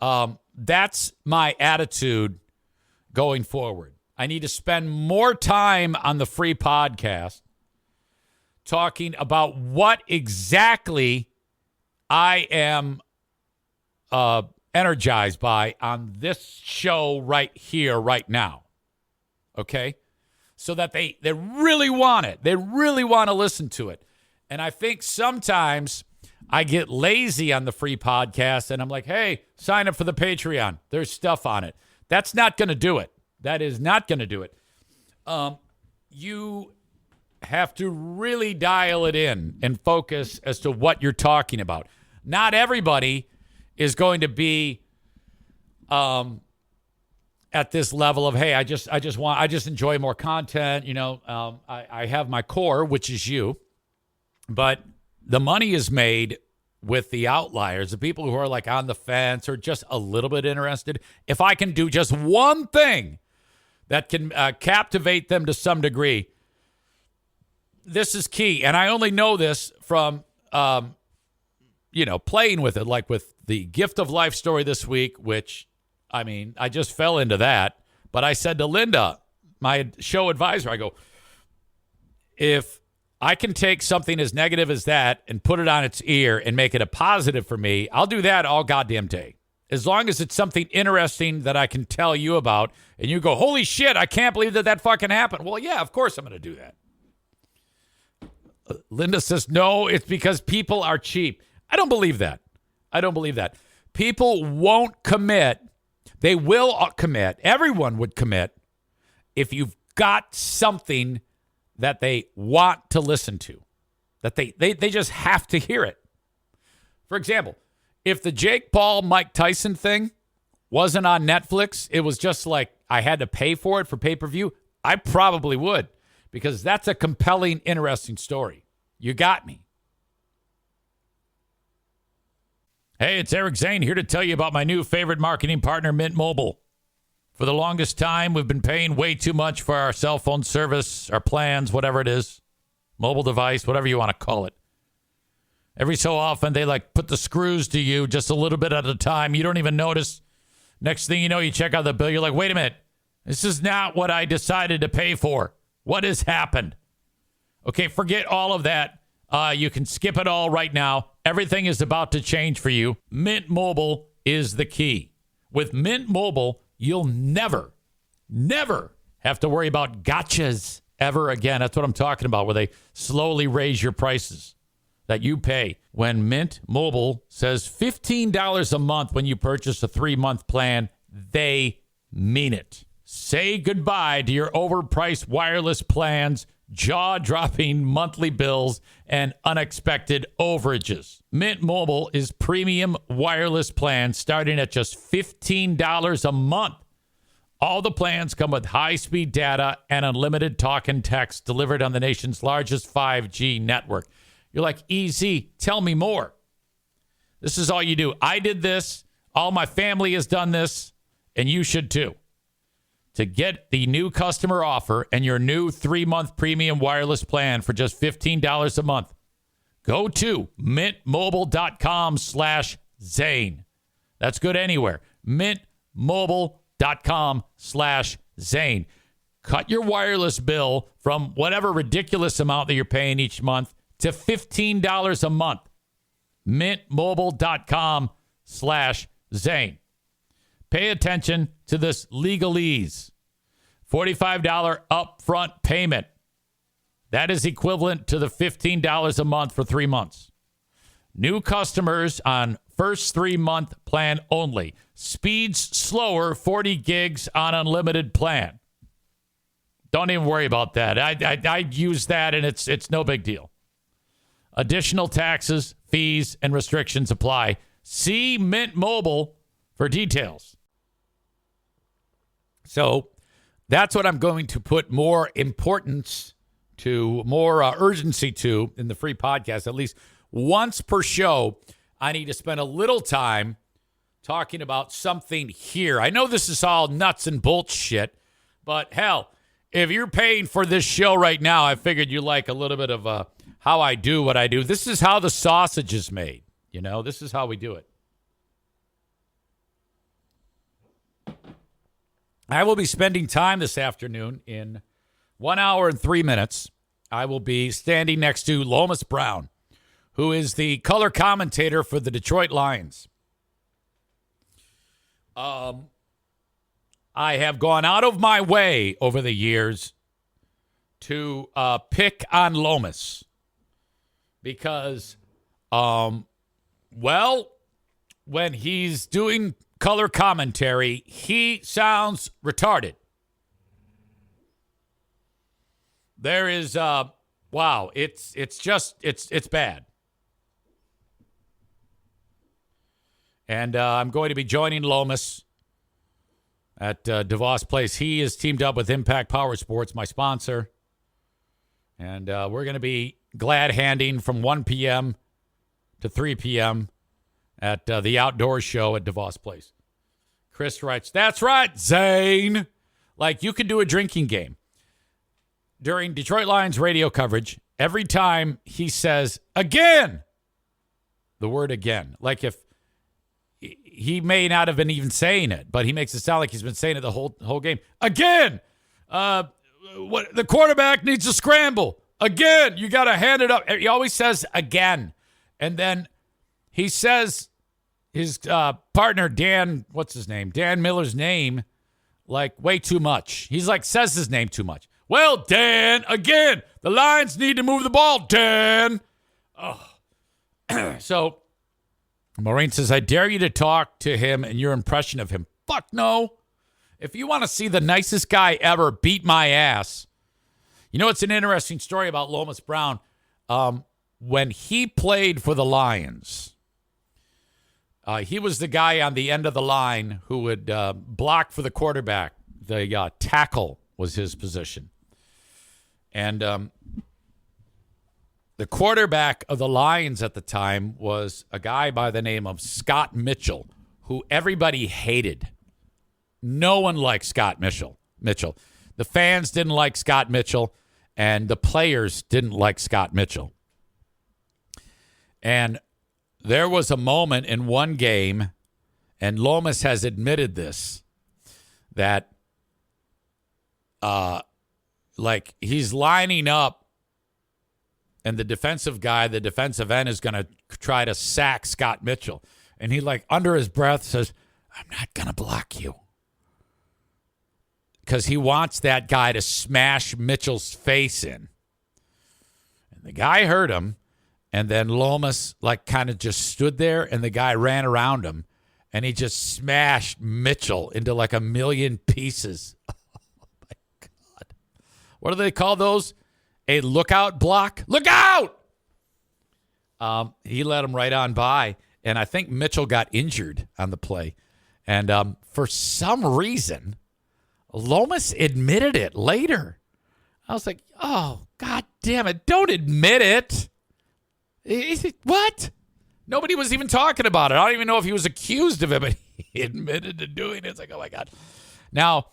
That's my attitude going forward. I need to spend more time on the free podcast talking about what exactly I am energized by on this show right here, right now. Okay? So that they really want it. They really want to listen to it. And I think sometimes I get lazy on the free podcast and I'm like, hey, sign up for the Patreon. There's stuff on it. That's not going to do it. That is not going to do it. You have to really dial it in and focus as to what you're talking about. Not everybody is going to be at this level of, hey, I just enjoy more content. I have my core, which is you, but the money is made with the outliers, the people who are like on the fence or just a little bit interested. If I can do just one thing that can captivate them to some degree, this is key. And I only know this from, playing with it, like with the gift of life story this week, which, I just fell into that. But I said to Linda, my show advisor, I go, if I can take something as negative as that and put it on its ear and make it a positive for me, I'll do that all goddamn day. As long as it's something interesting that I can tell you about and you go, holy shit, I can't believe that fucking happened. Well, yeah, of course I'm going to do that. Linda says, no, it's because people are cheap. I don't believe that. People won't commit. They will commit. Everyone would commit if you've got something that they want to listen to, that they just have to hear it. For example, if the Jake Paul, Mike Tyson thing wasn't on Netflix, it was just like I had to pay for it for pay-per-view, I probably would, because that's a compelling, interesting story. You got me. Hey, it's Eric Zane here to tell you about my new favorite marketing partner, Mint Mobile. For the longest time, we've been paying way too much for our cell phone service, our plans, whatever it is, mobile device, whatever you want to call it. Every so often, they put the screws to you just a little bit at a time. You don't even notice. Next thing you know, you check out the bill. You're like, wait a minute. This is not what I decided to pay for. What has happened? Okay, forget all of that. You can skip it all right now. Everything is about to change for you. Mint Mobile is the key. With Mint Mobile, you'll never have to worry about gotchas ever again. That's what I'm talking about, where they slowly raise your prices that you pay. When Mint Mobile says $15 a month when you purchase a 3-month plan, they mean it. Say goodbye to your overpriced wireless plans, jaw-dropping monthly bills, and unexpected overages. Mint Mobile is premium wireless plans starting at just $15 a month. All the plans come with high-speed data and unlimited talk and text delivered on the nation's largest 5G network. You're like, easy, tell me more. This is all you do. I did this. All my family has done this, and you should too. To get the new customer offer and your new 3-month premium wireless plan for just $15 a month, go to mintmobile.com/Zane. That's good anywhere. Mintmobile.com/Zane. Cut your wireless bill from whatever ridiculous amount that you're paying each month to $15 a month. Mintmobile.com/Zane. Pay attention to this legalese. $45 upfront payment. That is equivalent to the $15 a month for 3 months. New customers on First 3-month plan only. Speeds slower, 40 gigs on unlimited plan. Don't even worry about that. I use that, and it's no big deal. Additional taxes, fees, and restrictions apply. See Mint Mobile for details. So that's what I'm going to put more importance to, more urgency to in the free podcast. At least once per show, I need to spend a little time talking about something here. I know this is all nuts and bolts shit, but hell, if you're paying for this show right now, I figured you like a little bit of how I do what I do. This is how the sausage is made. You know, this is how we do it. I will be spending time this afternoon in 1 hour and 3 minutes. I will be standing next to Lomas Brown, who is the color commentator for the Detroit Lions. I have gone out of my way over the years to pick on Lomas because, well, when he's doing color commentary, he sounds retarded. There is, wow, it's bad. And I'm going to be joining Lomas at DeVos Place. He is teamed up with Impact Power Sports, my sponsor. And we're going to be glad handing from 1 p.m. to 3 p.m. at the outdoor show at DeVos Place. Chris writes, that's right, Zane. Like, you could do a drinking game. During Detroit Lions radio coverage, every time he says, again, the word again. Like, if he may not have been even saying it, but he makes it sound like he's been saying it the whole game. Again, what the quarterback needs to scramble. Again, you got to hand it up. He always says again. And then he says his partner, Dan, what's his name? Dan Miller's name, like way too much. He's like, says his name too much. Well, Dan, again, the Lions need to move the ball, Dan. Oh. So Maureen says, I dare you to talk to him and your impression of him. Fuck no. If you want to see the nicest guy ever beat my ass, you know, it's an interesting story about Lomas Brown. When he played for the Lions, he was the guy on the end of the line who would block for the quarterback. The tackle was his position. And the quarterback of the Lions at the time was a guy by the name of Scott Mitchell, who everybody hated. No one liked Scott Mitchell. The fans didn't like Scott Mitchell, and the players didn't like Scott Mitchell. And there was a moment in one game, and Lomas has admitted this, that like he's lining up, and the defensive end is going to try to sack Scott Mitchell. And he, like, under his breath says, I'm not going to block you. Because he wants that guy to smash Mitchell's face in. And the guy heard him. And then Lomas, like, kind of just stood there, and the guy ran around him. And he just smashed Mitchell into, like, a million pieces. Oh, my God. What do they call those? A lookout block? Look out! He let him right on by. And I think Mitchell got injured on the play. And for some reason, Lomas admitted it later. I was like, oh, God damn it. Don't admit it. What? Nobody was even talking about it. I don't even know if he was accused of it, but he admitted to doing it. It's like, oh, my God. Now,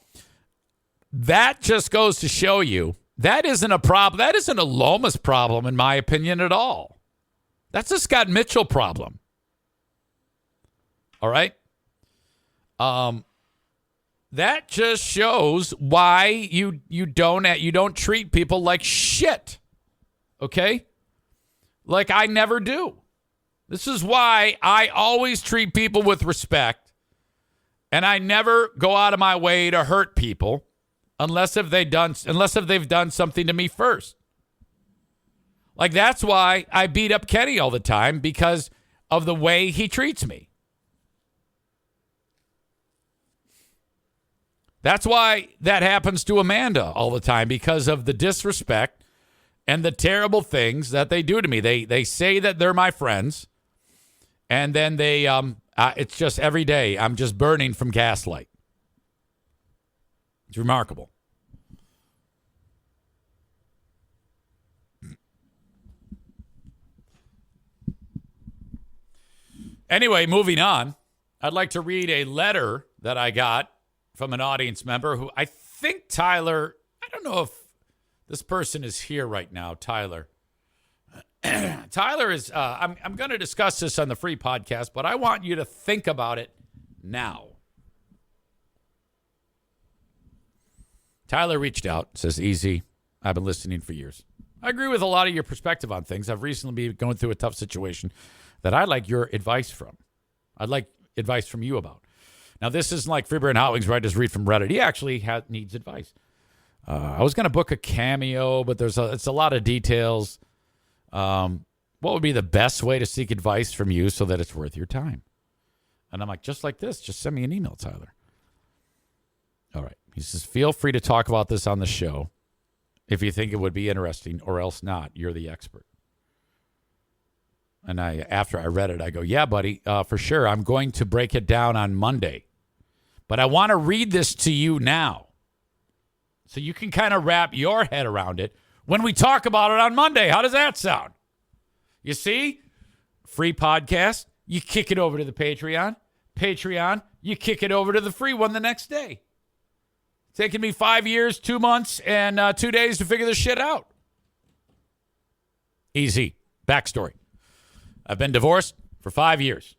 that just goes to show you that isn't a problem. That isn't a Lomas problem, in my opinion, at all. That's a Scott Mitchell problem. All right? That just shows why you don't treat people like shit. Okay? Like I never do. This is why I always treat people with respect, and I never go out of my way to hurt people unless they've done something to me first. Like that's why I beat up Kenny all the time, because of the way he treats me. That's why that happens to Amanda all the time, because of the disrespect and the terrible things that they do to me. They say that they're my friends, and then they it's just every day I'm just burning from gaslight. It's remarkable. Anyway, moving on, I'd like to read a letter that I got from an audience member who I think Tyler, I don't know if this person is here right now, Tyler. Tyler is, I'm going to discuss this on the free podcast, but I want you to think about it now. Tyler reached out, says, Easy, I've been listening for years. I agree with a lot of your perspective on things. I've recently been going through a tough situation that I'd like your advice from. I'd like advice from you about. Now, this isn't like Freeber and Hot Wings where I just read from Reddit. He actually needs advice. I was going to book a cameo, but it's a lot of details. What would be the best way to seek advice from you so that it's worth your time? And I'm like, just like this, just send me an email, Tyler. All right. He says, feel free to talk about this on the show if you think it would be interesting, or else not. You're the expert. And after I read it, I go, yeah, buddy, for sure. I'm going to break it down on Monday. But I want to read this to you now so you can kind of wrap your head around it when we talk about it on Monday. How does that sound? You see? Free podcast, you kick it over to the Patreon. Patreon, you kick it over to the free one the next day. It's taken me 5 years, 2 months, and 2 days to figure this shit out. Easy. Backstory. I've been divorced for 5 years.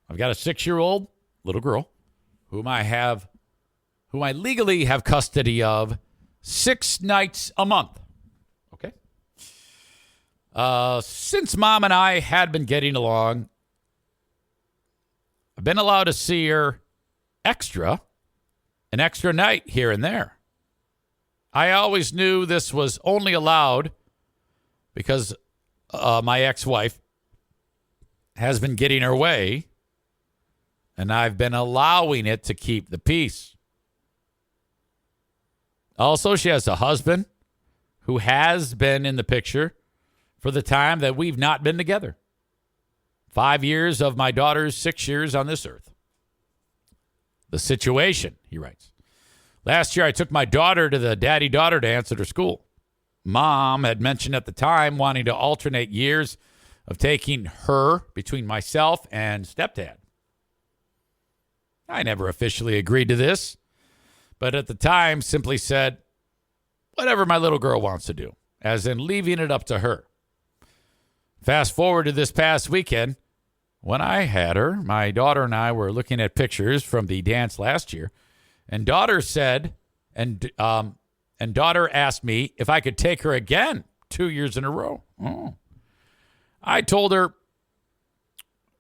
I've got a 6-year-old little girl whom I legally have custody of 6 nights a month. Okay. Since Mom and I had been getting along, I've been allowed to see her an extra night here and there. I always knew this was only allowed because my ex-wife has been getting her way, and I've been allowing it to keep the peace. Also, she has a husband who has been in the picture for the time that we've not been together. 5 years of my daughter's 6 years on this earth. The situation, he writes. Last year, I took my daughter to the daddy-daughter dance at her school. Mom had mentioned at the time wanting to alternate years of taking her between myself and stepdad. I never officially agreed to this, but at the time simply said, whatever my little girl wants to do, as in leaving it up to her. Fast forward to this past weekend, when I had her, my daughter and I were looking at pictures from the dance last year, and daughter said, and daughter asked me if I could take her again 2 years in a row. Oh. I told her,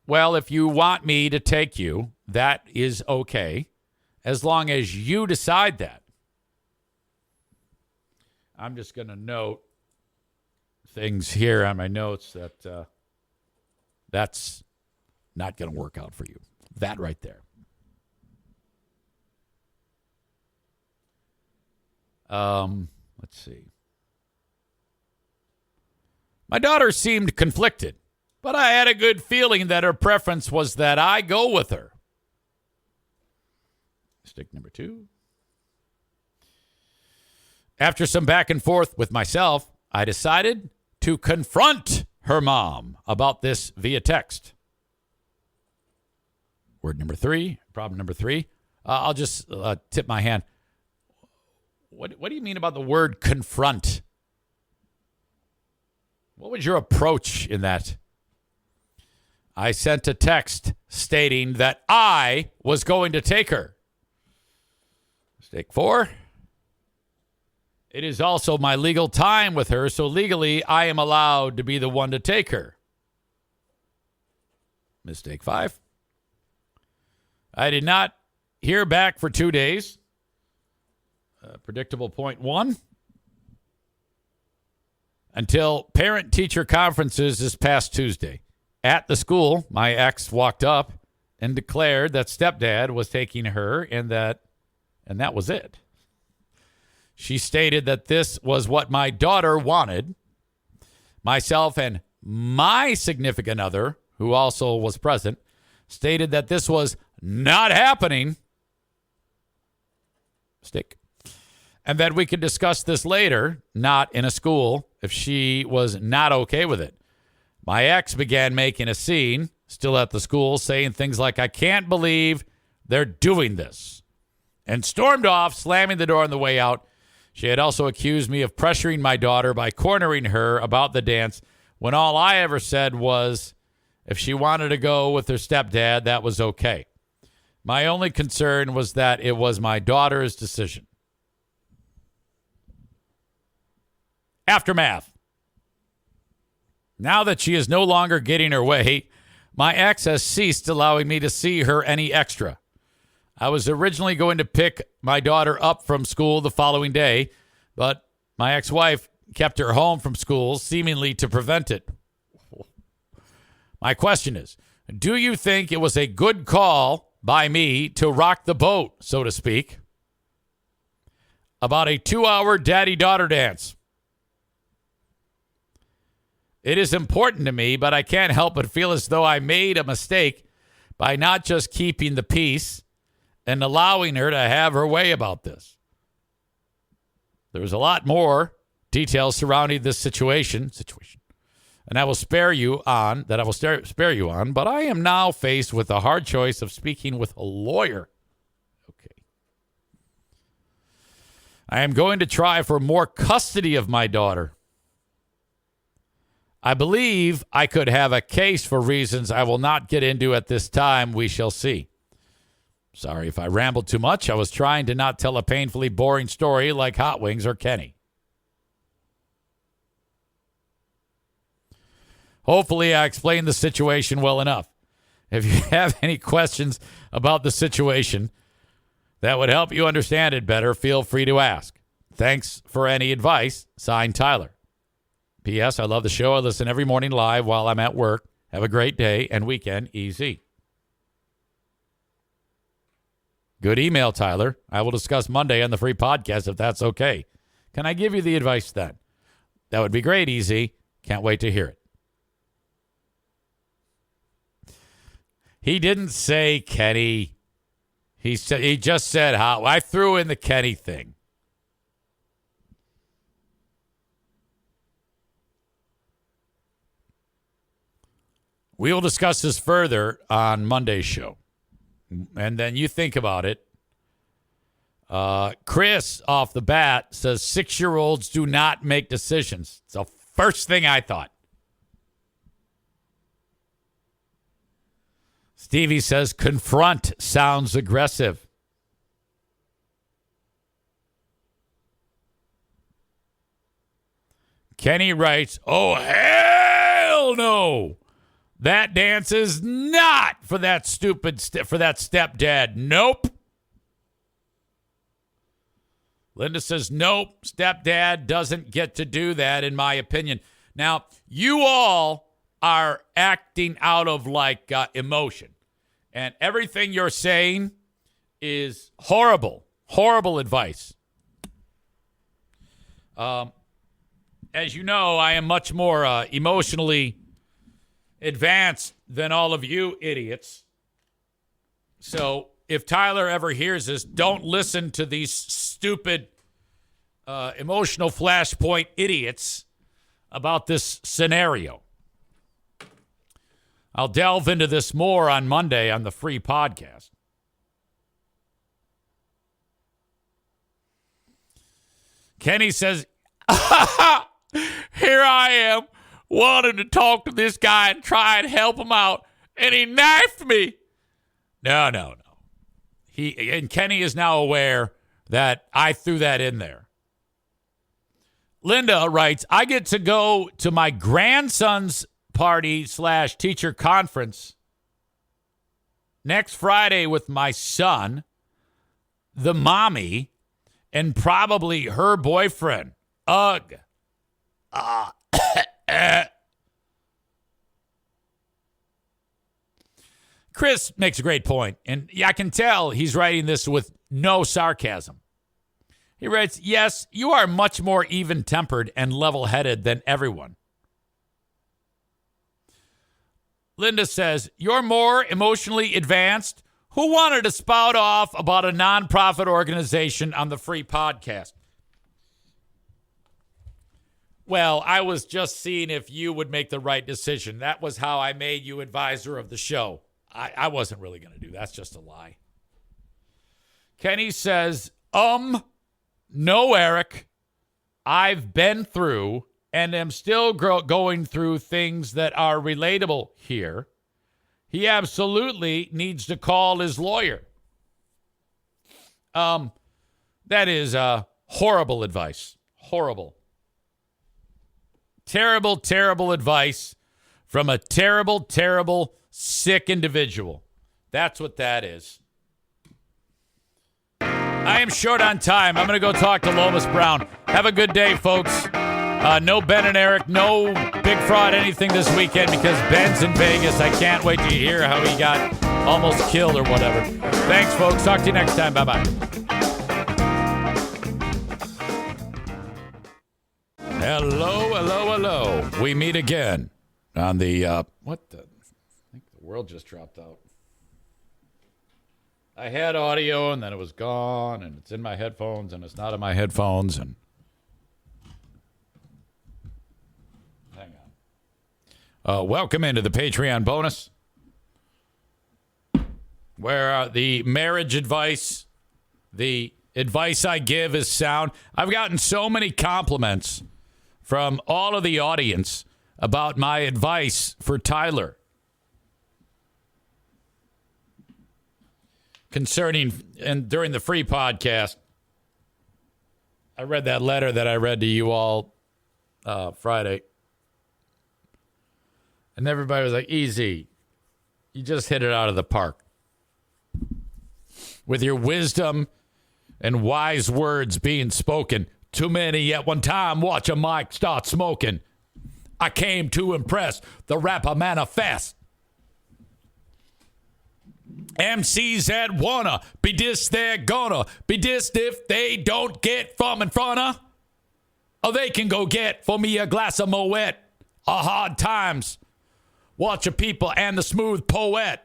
well, if you want me to take you, that is okay, as long as you decide that. I'm just going to note things here on my notes that that's not going to work out for you. That right there. Let's see. My daughter seemed conflicted, but I had a good feeling that her preference was that I go with her. Mistake number 2. After some back and forth with myself, I decided to confront her mom about this via text. Word number 3, problem number 3. I'll just tip my hand. What do you mean about the word confront? What was your approach in that? I sent a text stating that I was going to take her. Mistake 4. It is also my legal time with her, so legally I am allowed to be the one to take her. Mistake 5. I did not hear back for 2 days. Predictable point 1. Until parent-teacher conferences this past Tuesday. At the school, my ex walked up and declared that stepdad was taking her and that was it. She stated that this was what my daughter wanted. Myself and my significant other, who also was present, stated that this was not happening. And that we could discuss this later, not in a school, if she was not okay with it. My ex began making a scene, still at the school, saying things like, "I can't believe they're doing this," and stormed off, slamming the door on the way out. She had also accused me of pressuring my daughter by cornering her about the dance, when all I ever said was if she wanted to go with her stepdad, that was okay. My only concern was that it was my daughter's decision. Aftermath. Now that she is no longer getting her way, my ex has ceased allowing me to see her any extra. I was originally going to pick my daughter up from school the following day, but my ex-wife kept her home from school, seemingly to prevent it. My question is, do you think it was a good call by me to rock the boat, so to speak, about a 2-hour daddy-daughter dance? It is important to me, but I can't help but feel as though I made a mistake by not just keeping the peace and allowing her to have her way about this. There's a lot more details surrounding this situation, and I will spare you on, but I am now faced with the hard choice of speaking with a lawyer. Okay. I am going to try for more custody of my daughter. I believe I could have a case for reasons I will not get into at this time. We shall see. Sorry if I rambled too much. I was trying to not tell a painfully boring story like Hot Wings or Kenny. Hopefully, I explained the situation well enough. If you have any questions about the situation that would help you understand it better, feel free to ask. Thanks for any advice. Signed, Tyler. P.S. I love the show. I listen every morning live while I'm at work. Have a great day and weekend. Easy. Good email, Tyler. I will discuss Monday on the free podcast if that's okay. Can I give you the advice then? That would be great, Easy. Can't wait to hear it. He didn't say Kenny. He just said how. I threw in the Kenny thing. We will discuss this further on Monday's show. And then you think about it. Chris, off the bat, says 6-year-olds do not make decisions. It's the first thing I thought. Stevie says confront sounds aggressive. Kenny writes, oh, hell no. That dance is not for that for that stepdad. Nope. Linda says, nope, stepdad doesn't get to do that, in my opinion. Now, you all are acting out of emotion. And everything you're saying is horrible, horrible advice. As you know, I am much more emotionally advanced than all of you idiots. So if Tyler ever hears this, don't listen to these stupid emotional flashpoint idiots about this scenario. I'll delve into this more on Monday on the free podcast. Kenny says, here I am wanting to talk to this guy and try and help him out, and he knifed me. No. Kenny is now aware that I threw that in there. Linda writes, I get to go to my grandson's party/teacher conference next Friday with my son, the mommy, and probably her boyfriend. Ugh. Chris makes a great point, and I can tell he's writing this with no sarcasm. He writes, yes, you are much more even-tempered and level-headed than everyone. Linda says, you're more emotionally advanced. Who wanted to spout off about a nonprofit organization on the free podcast? Well, I was just seeing if you would make the right decision. That was how I made you advisor of the show. I wasn't really going to do that. That's just a lie. Kenny says, no, Eric. I've been through and am still going through things that are relatable here. He absolutely needs to call his lawyer. That is horrible advice. Horrible. Terrible, terrible advice from a terrible, terrible, sick individual. That's what that is. I am short on time. I'm going to go talk to Lomas Brown. Have a good day, folks. No Ben and Eric, no Big Fraud anything this weekend because Ben's in Vegas. I can't wait to hear how he got almost killed or whatever. Thanks, folks. Talk to you next time. Bye-bye. Hello, hello, hello. We meet again on the, what the, I think the world just dropped out. I had audio and then it was gone and it's in my headphones and it's not in my headphones and hang on. Welcome into the Patreon bonus where the marriage advice, the advice I give is sound. I've gotten so many compliments from all of the audience about my advice for Tyler concerning, and during the free podcast, I read that letter that I read to you all Friday. And everybody was like, easy. You just hit it out of the park. With your wisdom and wise words being spoken. Too many at one time, watch a mic start smoking. I came to impress the rapper manifest. MCs that wanna be dissed, they're gonna be dissed if they don't get from in front of. Or they can go get for me a glass of Moet. A hard times. Watch a people and the smooth poet.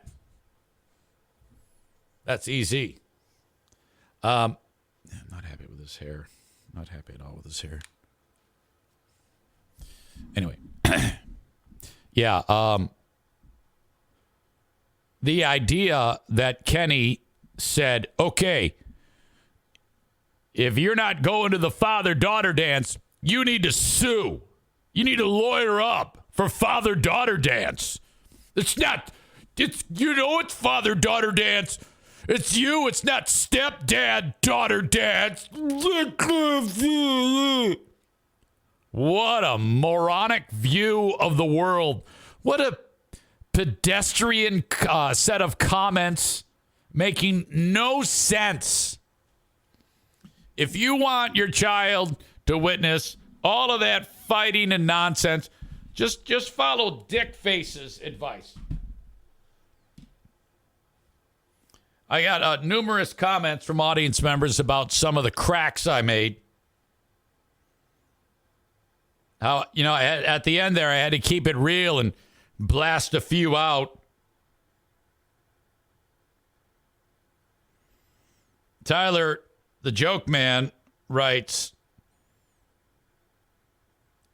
That's easy. I'm not happy with his hair. Not happy at all with his hair. Anyway. Yeah. The idea that Kenny said, okay, if you're not going to the father-daughter dance, you need to sue. You need to lawyer up for father-daughter dance. It's it's father-daughter dance. It's you. It's not stepdad-daughter dance. What a moronic view of the world. What a pedestrian set of comments making no sense. If you want your child to witness all of that fighting and nonsense, just follow Dick Face's advice. I got numerous comments from audience members about some of the cracks I made. How, at the end there, I had to keep it real and blast a few out. Tyler, the joke man, writes,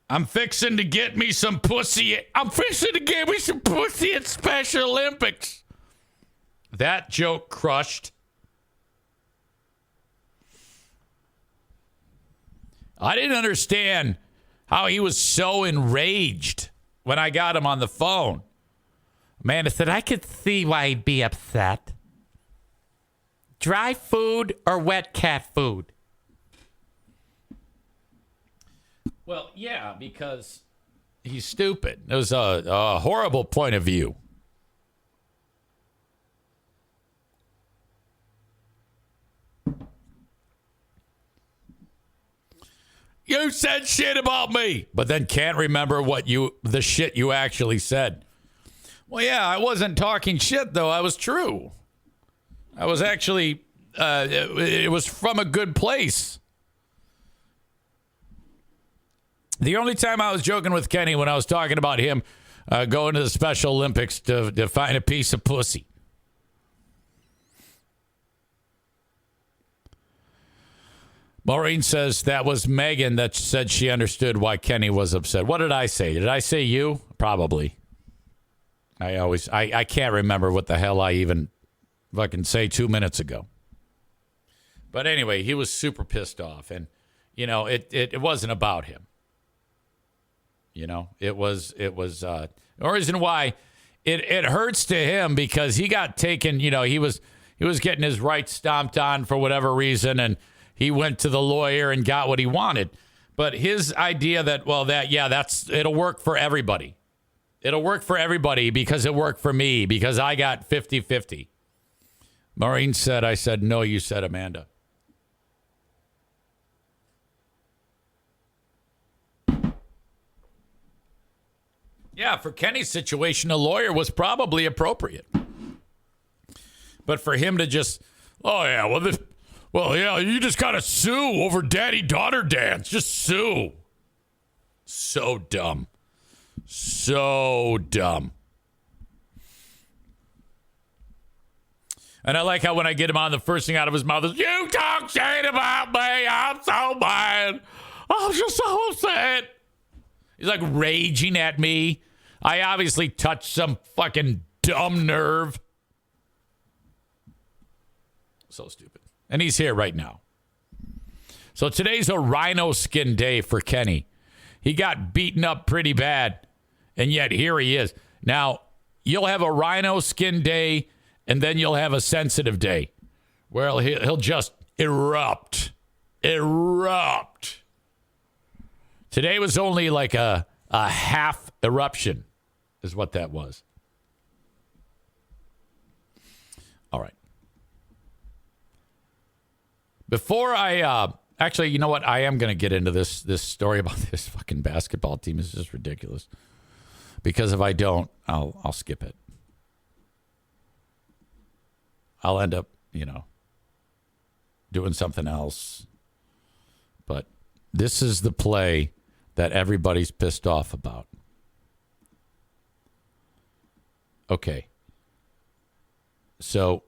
I'm fixing to get me some pussy. I'm fixing to get me some pussy at Special Olympics. That joke crushed. I didn't understand how he was so enraged when I got him on the phone. Amanda said, I could see why he'd be upset. Dry food or wet cat food? Well, yeah, because he's stupid. It was a horrible point of view. You said shit about me, but then can't remember the shit you actually said. Well, yeah, I wasn't talking shit, though. I was true. I was actually, it was from a good place. The only time I was joking with Kenny when I was talking about him going to the Special Olympics to find a piece of pussy. Maureen says that was Megan that said she understood why Kenny was upset. What did I say? Did I say you? Probably. I can't remember what the hell I even fucking say 2 minutes ago. But anyway, he was super pissed off. And, you know, it wasn't about him. You know, it was the reason why it hurts to him because he got taken, you know, he was getting his rights stomped on for whatever reason. And he went to the lawyer and got what he wanted. But his idea that, well, it'll work for everybody. It'll work for everybody because it worked for me because I got 50-50. Maureen said, I said, no, you said, Amanda. Yeah, for Kenny's situation, a lawyer was probably appropriate. But for him to just, you just got to sue over daddy-daughter dance. Just sue. So dumb. So dumb. And I like how when I get him on, the first thing out of his mouth is, you talk shit about me. I'm so mad. I'm just so upset. He's like raging at me. I obviously touched some fucking dumb nerve. So stupid. And he's here right now. So today's a rhino skin day for Kenny. He got beaten up pretty bad. And yet here he is. Now, you'll have a rhino skin day and then you'll have a sensitive day where he'll just erupt. Erupt. Today was only like a half eruption is what that was. All right. Before I actually, you know what? I am going to get into this story about this fucking basketball team. It's just ridiculous. Because if I don't, I'll skip it. I'll end up, doing something else. But this is the play that everybody's pissed off about. Okay. So,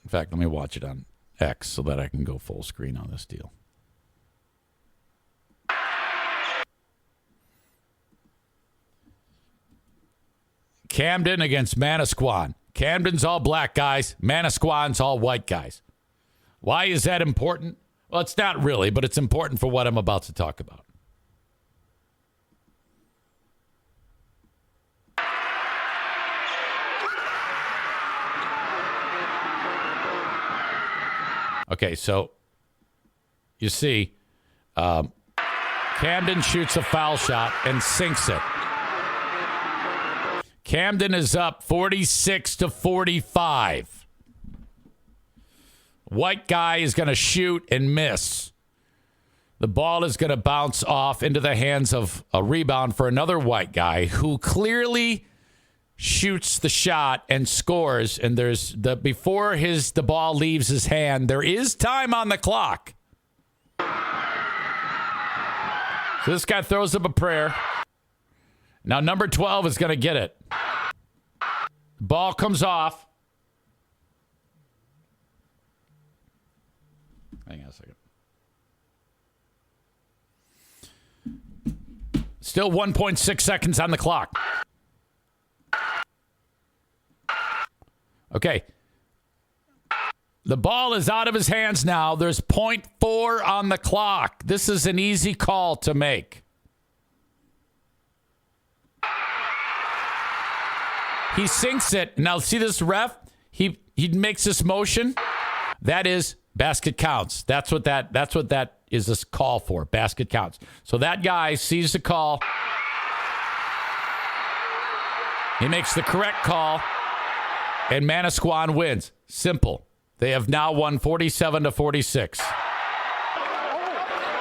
in fact, let me watch it on X so that I can go full screen on this deal. Camden against Manasquan. Camden's all black guys. Manasquan's all white guys. Why is that important? Well, it's not really, but it's important for what I'm about to talk about. Okay, so you see, Camden shoots a foul shot and sinks it. Camden is up 46-45. White guy is going to shoot and miss. The ball is going to bounce off into the hands of a rebound for another white guy who clearly shoots the shot and scores. And there's before the ball leaves his hand, there is time on the clock. So this guy throws up a prayer. Now number 12 is going to get it. Ball comes off. Hang on a second. Still 1.6 seconds on the clock. Okay. The ball is out of his hands now. There's 0.4 on the clock. This is an easy call to make. He sinks it. Now, see this ref? He makes this motion. That is basket counts. That's what that is this call for. Basket counts. So that guy sees the call. He makes the correct call. And Manasquan wins. Simple. They have now won 47-46.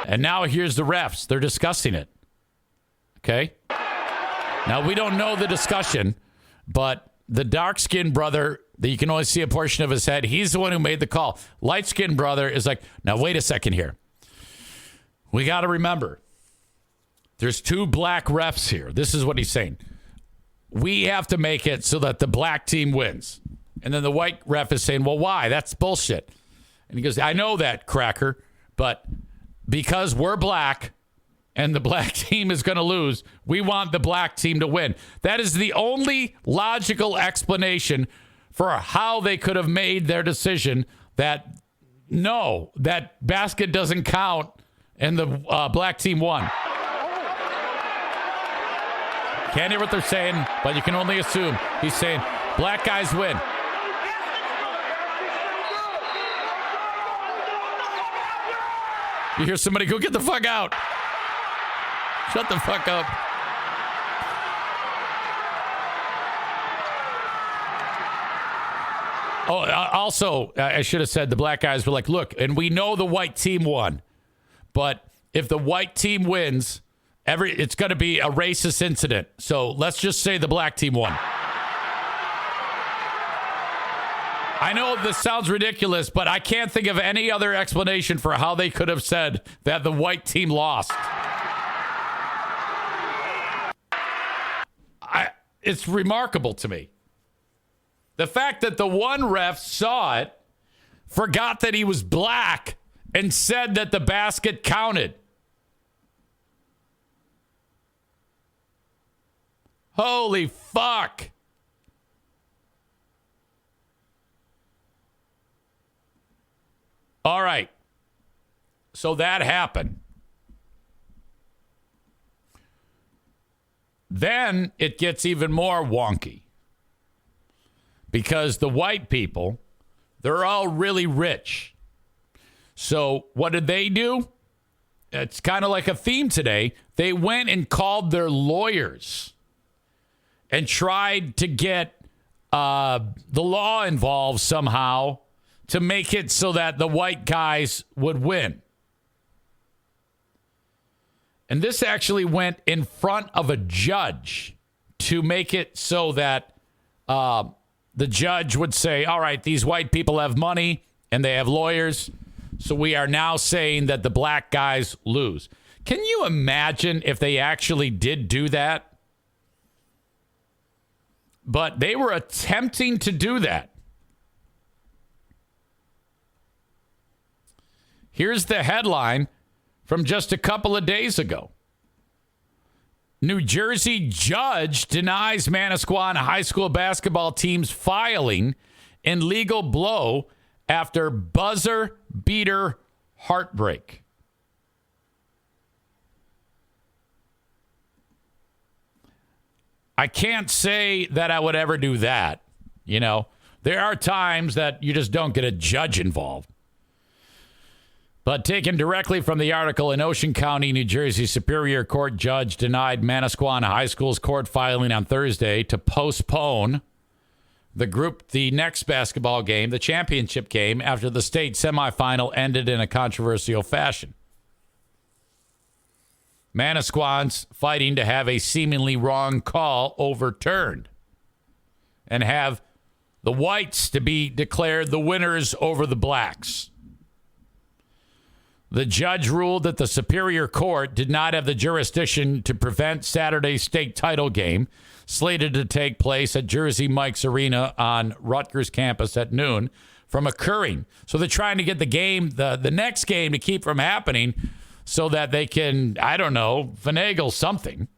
And now here's the refs. They're discussing it. Okay? Now, we don't know the discussion. But the dark-skinned brother that you can only see a portion of his head, he's the one who made the call. Light-skinned brother is like, now wait a second here. We got to remember, there's 2 black refs here. This is what he's saying. We have to make it so that the black team wins. And then the white ref is saying, well, why? That's bullshit. And he goes, I know that, cracker, but because we're black and the black team is going to lose, we want the black team to win. That is the only logical explanation for how they could have made their decision that, no, that basket doesn't count and the black team won. Can't hear what they're saying, but you can only assume he's saying black guys win. You hear somebody go, get the fuck out. Shut the fuck up. Oh, also, I should have said the black guys were like, look, and we know the white team won, but if the white team wins, it's going to be a racist incident. So let's just say the black team won. I know this sounds ridiculous, but I can't think of any other explanation for how they could have said that the white team lost. It's remarkable to me. The fact that the one ref saw it, forgot that he was black, and said that the basket counted. Holy fuck. All right. So that happened. Then it gets even more wonky. Because the white people, they're all really rich. So what did they do? It's kind of like a theme today. They went and called their lawyers and tried to get the law involved somehow to make it so that the white guys would win. And this actually went in front of a judge to make it so that the judge would say, all right, these white people have money and they have lawyers, so we are now saying that the black guys lose. Can you imagine if they actually did do that? But they were attempting to do that. Here's the headline from just a couple of days ago. New Jersey judge denies Manasquan high school basketball team's filing in legal blow after buzzer beater heartbreak. I can't say that I would ever do that. You know, there are times that you just don't get a judge involved. But taken directly from the article, in Ocean County, New Jersey, Superior Court judge denied Manasquan High School's court filing on Thursday to postpone the next basketball game, the championship game, after the state semifinal ended in a controversial fashion. Manasquan's fighting to have a seemingly wrong call overturned and have the whites to be declared the winners over the blacks. The judge ruled that the Superior Court did not have the jurisdiction to prevent Saturday's state title game, slated to take place at Jersey Mike's Arena on Rutgers campus at noon, from occurring. So they're trying to get the game, the next game, to keep from happening so that they can, I don't know, finagle something.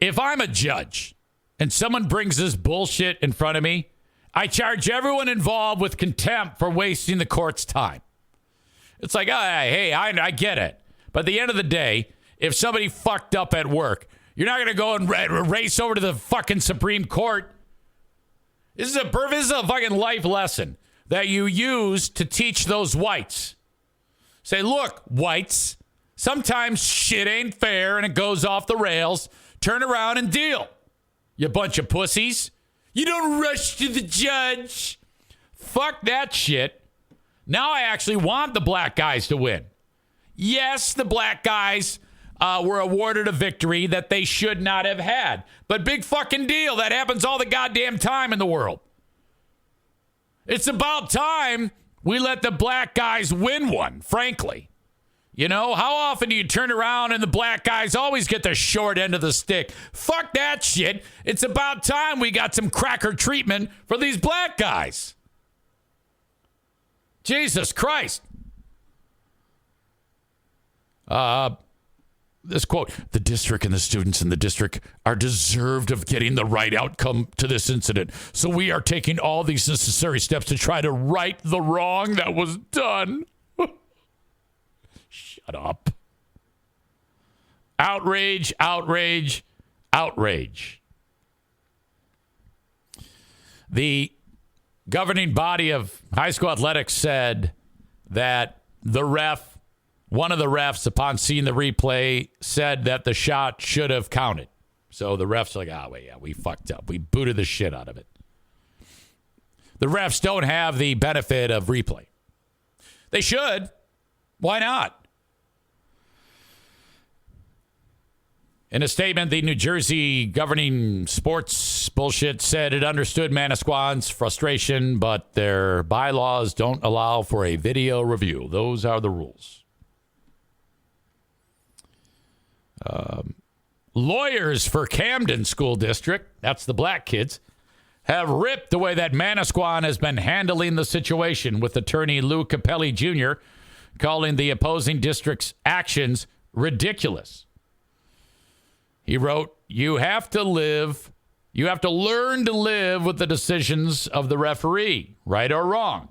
If I'm a judge and someone brings this bullshit in front of me, I charge everyone involved with contempt for wasting the court's time. It's like, hey, I get it. But at the end of the day, if somebody fucked up at work, you're not going to go and race over to the fucking Supreme Court. This is a fucking life lesson that you use to teach those whites. Say, look, whites, sometimes shit ain't fair and it goes off the rails. Turn around and deal, you bunch of pussies. You don't rush to the judge. Fuck that shit. Now I actually want the black guys to win. Yes, the black guys were awarded a victory that they should not have had. But big fucking deal. That happens all the goddamn time in the world. It's about time we let the black guys win one, frankly. You know, how often do you turn around and the black guys always get the short end of the stick? Fuck that shit. It's about time we got some cracker treatment for these black guys. Jesus Christ. This quote, the district and the students in the district are deserved of getting the right outcome to this incident. So we are taking all these necessary steps to try to right the wrong that was done. Shut up. Outrage, outrage, outrage. The governing body of high school athletics said that one of the refs, upon seeing the replay, said that the shot should have counted. So the refs are like, we fucked up. We booted the shit out of it. The refs don't have the benefit of replay. They should. Why not? In a statement, the New Jersey governing sports bullshit said it understood Manasquan's frustration, but their bylaws don't allow for a video review. Those are the rules. Lawyers for Camden School District, that's the black kids, have ripped the way that Manasquan has been handling the situation, with attorney Lou Capelli Jr. calling the opposing district's actions ridiculous. He wrote, you have to learn to live with the decisions of the referee, right or wrong.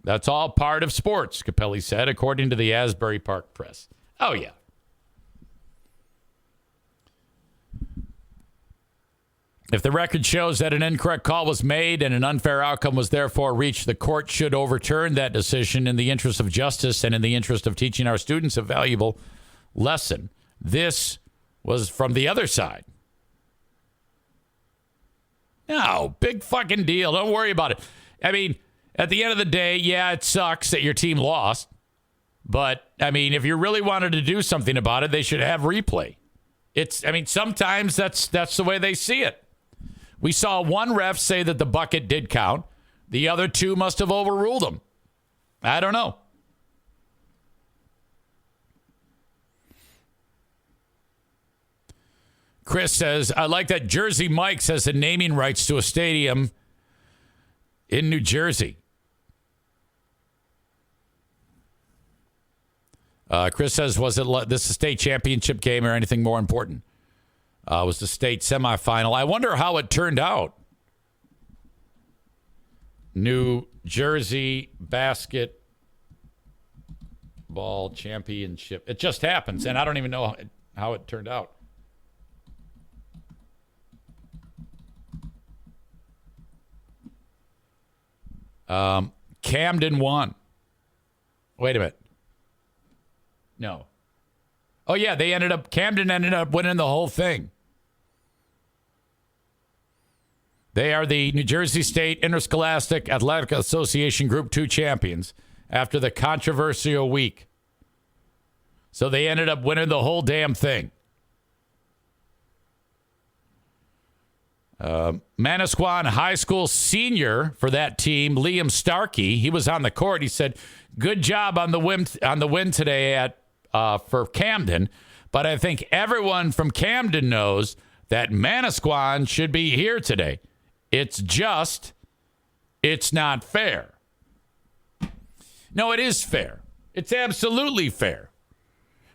That's all part of sports, Capelli said, according to the Asbury Park Press. Oh, yeah. If the record shows that an incorrect call was made and an unfair outcome was therefore reached, the court should overturn that decision in the interest of justice and in the interest of teaching our students a valuable lesson. This was from the other side. No, big fucking deal. Don't worry about it. I mean, at the end of the day, yeah, it sucks that your team lost. But, I mean, if you really wanted to do something about it, they should have replay. Sometimes that's the way they see it. We saw one ref say that the bucket did count. The other two must have overruled him. I don't know. Chris says, I like that Jersey Mike's has the naming rights to a stadium in New Jersey. Chris says, was this a state championship game or anything more important? Was the state semifinal. I wonder how it turned out. New Jersey basketball championship. It just happens, and I don't even know how it turned out. Camden won. Wait a minute. No. Oh, yeah, Camden ended up winning the whole thing. They are the New Jersey State Interscholastic Athletic Association Group 2 champions after the controversial week. So they ended up winning the whole damn thing. Manasquan High School senior for that team, Liam Starkey, he was on the court. He said, good job on the win today for Camden, but I think everyone from Camden knows that Manasquan should be here today. It's not fair. No, it is fair. It's absolutely fair.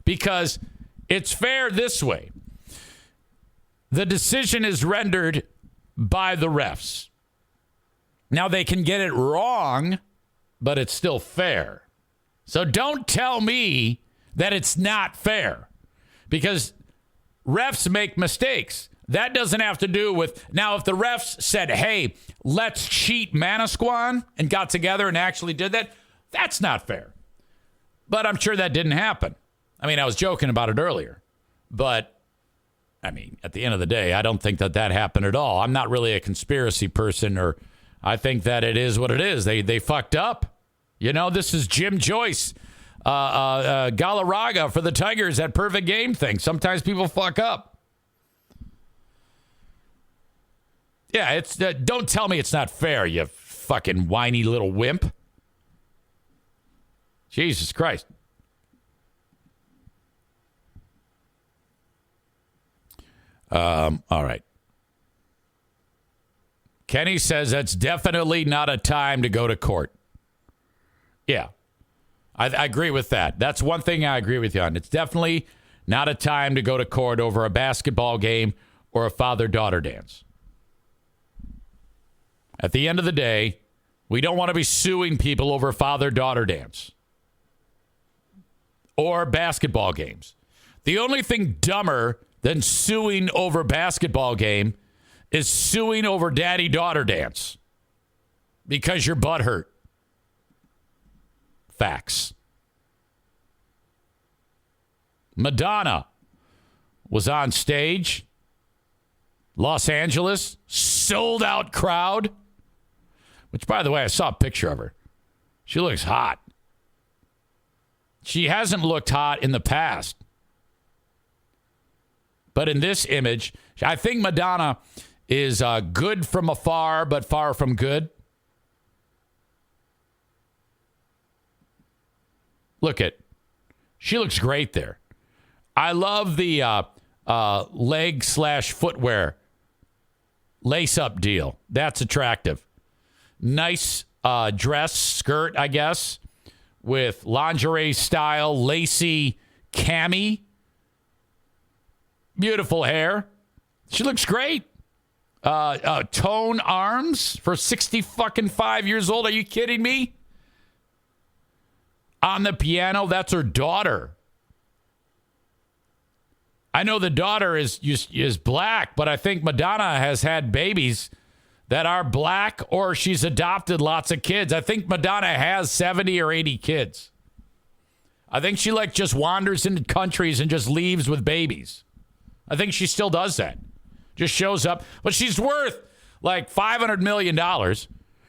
Because it's fair this way. The decision is rendered by the refs. Now, they can get it wrong, but it's still fair. So don't tell me that it's not fair, because refs make mistakes. That doesn't have to do with, now, if the refs said, hey, let's cheat Manasquan and got together and actually did that, that's not fair. But I'm sure that didn't happen. I mean, I was joking about it earlier, but I mean, at the end of the day, I don't think that happened at all. I'm not really a conspiracy person, or I think that it is what it is. They fucked up. You know, this is Jim Joyce Galarraga for the Tigers, that perfect game thing. Sometimes people fuck up. Yeah, it's don't tell me it's not fair, you fucking whiny little wimp. Jesus Christ. All right. Kenny says that's definitely not a time to go to court. Yeah, I agree with that. That's one thing I agree with you on. It's definitely not a time to go to court over a basketball game or a father-daughter dance. At the end of the day, we don't want to be suing people over father-daughter dance or basketball games. The only thing dumber than suing over basketball game is suing over daddy-daughter dance because your butt hurt. Facts. Madonna was on stage. Los Angeles, sold out crowd. Which, by the way, I saw a picture of her. She looks hot. She hasn't looked hot in the past. But in this image, I think Madonna is good from afar, but far from good. Look at, she looks great there. I love the leg/footwear lace-up deal. That's attractive. Nice dress, skirt, I guess, with lingerie style, lacy cami. Beautiful hair. She looks great. Tone arms for 65 years old. Are you kidding me? On the piano, that's her daughter. I know the daughter is black, but I think Madonna has had babies that are black or she's adopted lots of kids. I think Madonna has 70 or 80 kids. I think she just wanders into countries and just leaves with babies. I think she still does that. Just shows up. But she's worth like $500 million.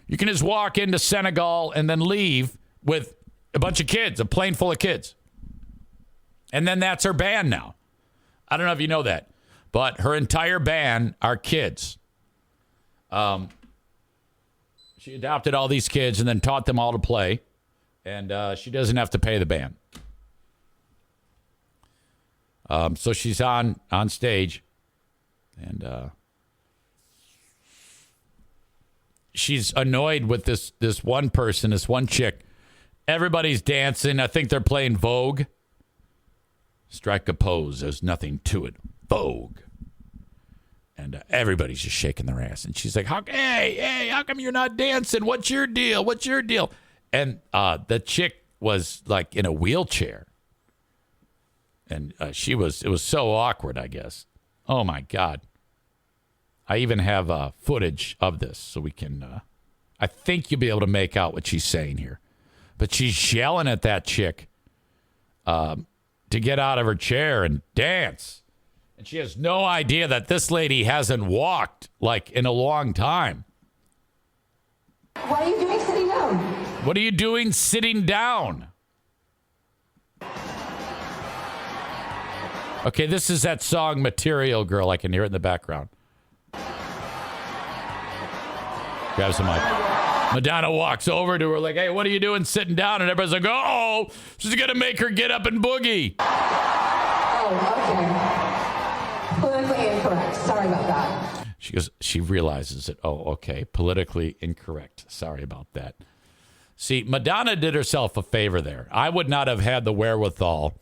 You can just walk into Senegal and then leave with a bunch of kids, a plane full of kids. And then that's her band now. I don't know if you know that. But her entire band are kids. She adopted all these kids and then taught them all to play. And she doesn't have to pay the band. So she's on stage. And she's annoyed with this one person, this one chick. Everybody's dancing. I think they're playing Vogue. Strike a pose. There's nothing to it. Vogue. And everybody's just shaking their ass. And she's like, hey, how come you're not dancing? What's your deal? What's your deal? And the chick was like in a wheelchair. And it was so awkward, I guess. Oh, my God. I even have footage of this so we can, I think you'll be able to make out what she's saying here. But she's yelling at that chick to get out of her chair and dance. And she has no idea that this lady hasn't walked like in a long time. What are you doing sitting down? What are you doing sitting down? Okay, this is that song Material Girl. I can hear it in the background. Grabs the mic. Madonna walks over to her like, hey, what are you doing sitting down? And everybody's like, oh, she's going to make her get up and boogie. Oh, okay. Politically incorrect. Sorry about that. She realizes it. Oh, okay. Politically incorrect. Sorry about that. See, Madonna did herself a favor there. I would not have had the wherewithal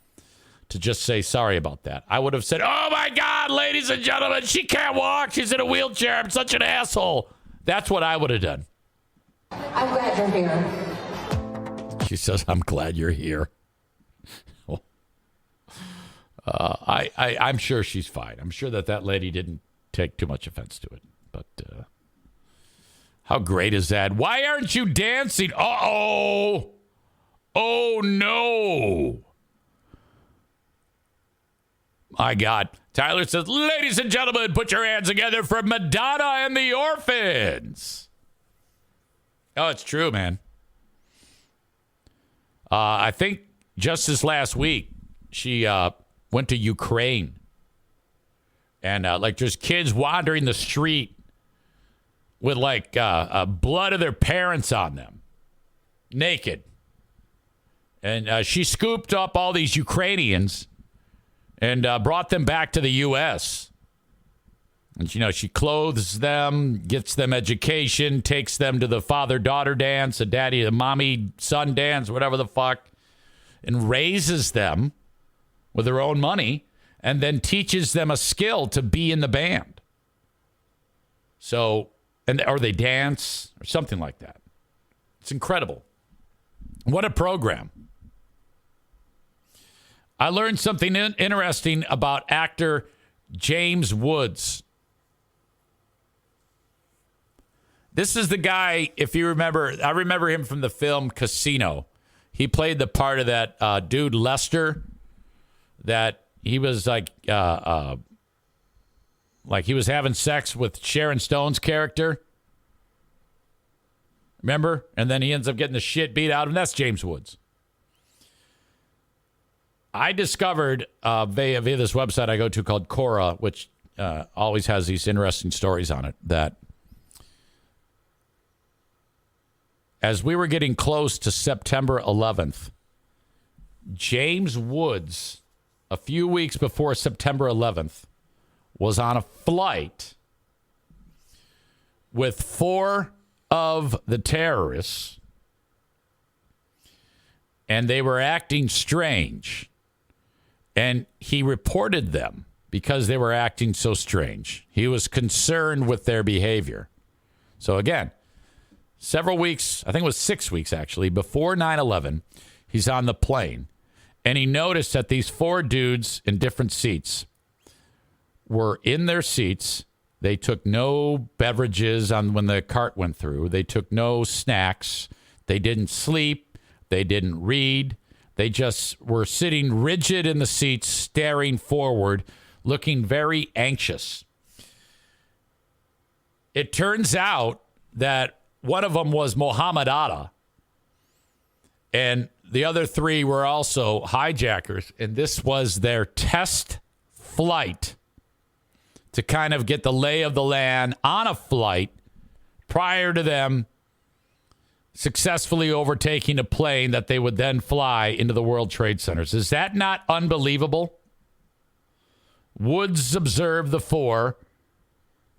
to just say sorry about that. I would have said, oh, my God, ladies and gentlemen, she can't walk. She's in a wheelchair. I'm such an asshole. That's what I would have done. I'm glad you're here. She says, I'm glad you're here. I'm sure she's fine. I'm sure that lady didn't take too much offense to it. But how great is that? Why aren't you dancing? Uh-oh. Oh, no. My God. Tyler says, ladies and gentlemen, put your hands together for Madonna and the Orphans. Oh, it's true, man. I think just this last week, she went to Ukraine. And there's kids wandering the street with blood of their parents on them, naked. And she scooped up all these Ukrainians and brought them back to the U.S. And, she clothes them, gets them education, takes them to the father-daughter dance, the mommy-son dance, whatever the fuck, and raises them with her own money and then teaches them a skill to be in the band. So, or they dance or something like that. It's incredible. What a program. I learned something interesting about actor James Woods. This is the guy, if you remember, I remember him from the film Casino. He played the part of that dude Lester, that he was like he was having sex with Sharon Stone's character. Remember? And then he ends up getting the shit beat out of him. That's James Woods. I discovered via this website I go to called Quora, which always has these interesting stories on it, that as we were getting close to September 11th, James Woods, a few weeks before September 11th, was on a flight with 4 of the terrorists, and they were acting strange. And he reported them because they were acting so strange. He was concerned with their behavior. So again, several weeks, I think it was 6 weeks actually, before 9/11, he's on the plane. And he noticed that these 4 dudes in different seats were in their seats. They took no beverages on when the cart went through. They took no snacks. They didn't sleep. They didn't read. They just were sitting rigid in the seats, staring forward, looking very anxious. It turns out that one of them was Mohammed Atta, and the other 3 were also hijackers, and this was their test flight to kind of get the lay of the land on a flight prior to them successfully overtaking a plane that they would then fly into the World Trade Centers. Is that not unbelievable? Woods observed the 4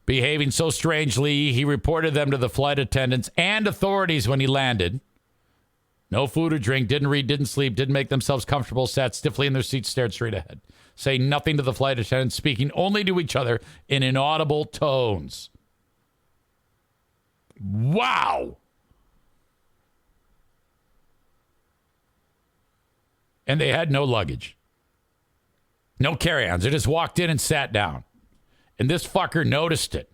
behaving so strangely, he reported them to the flight attendants and authorities when he landed. No food or drink, didn't read, didn't sleep, didn't make themselves comfortable, sat stiffly in their seats, stared straight ahead. Saying nothing to the flight attendants, speaking only to each other in inaudible tones. Wow! And they had no luggage. No carry-ons. They just walked in and sat down. And this fucker noticed it.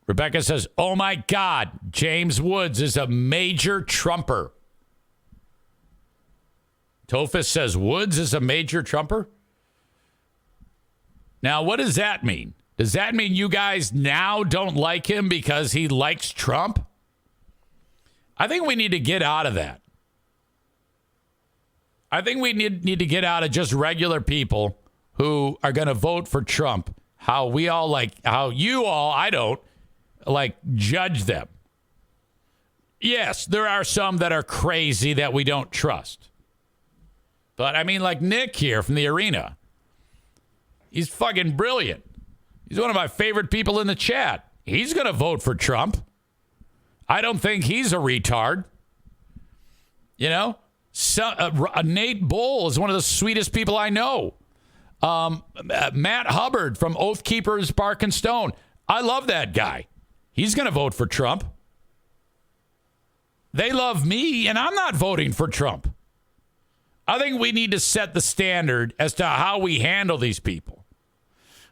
Rebecca says, oh my God, James Woods is a major Trumper. Tophus says, Woods is a major Trumper? Now, what does that mean? Does that mean you guys now don't like him because he likes Trump? I think we need to get out of that. I think we need to get out of just regular people who are going to vote for Trump. How you all, I don't, judge them. Yes, there are some that are crazy that we don't trust. But I mean, like Nick here from the arena. He's fucking brilliant. He's one of my favorite people in the chat. He's going to vote for Trump. I don't think he's a retard. You know? Nate Bull is one of the sweetest people I know. Matt Hubbard from Oath Keepers Bark and Stone. I love that guy. He's going to vote for Trump. They love me, and I'm not voting for Trump. I think we need to set the standard as to how we handle these people.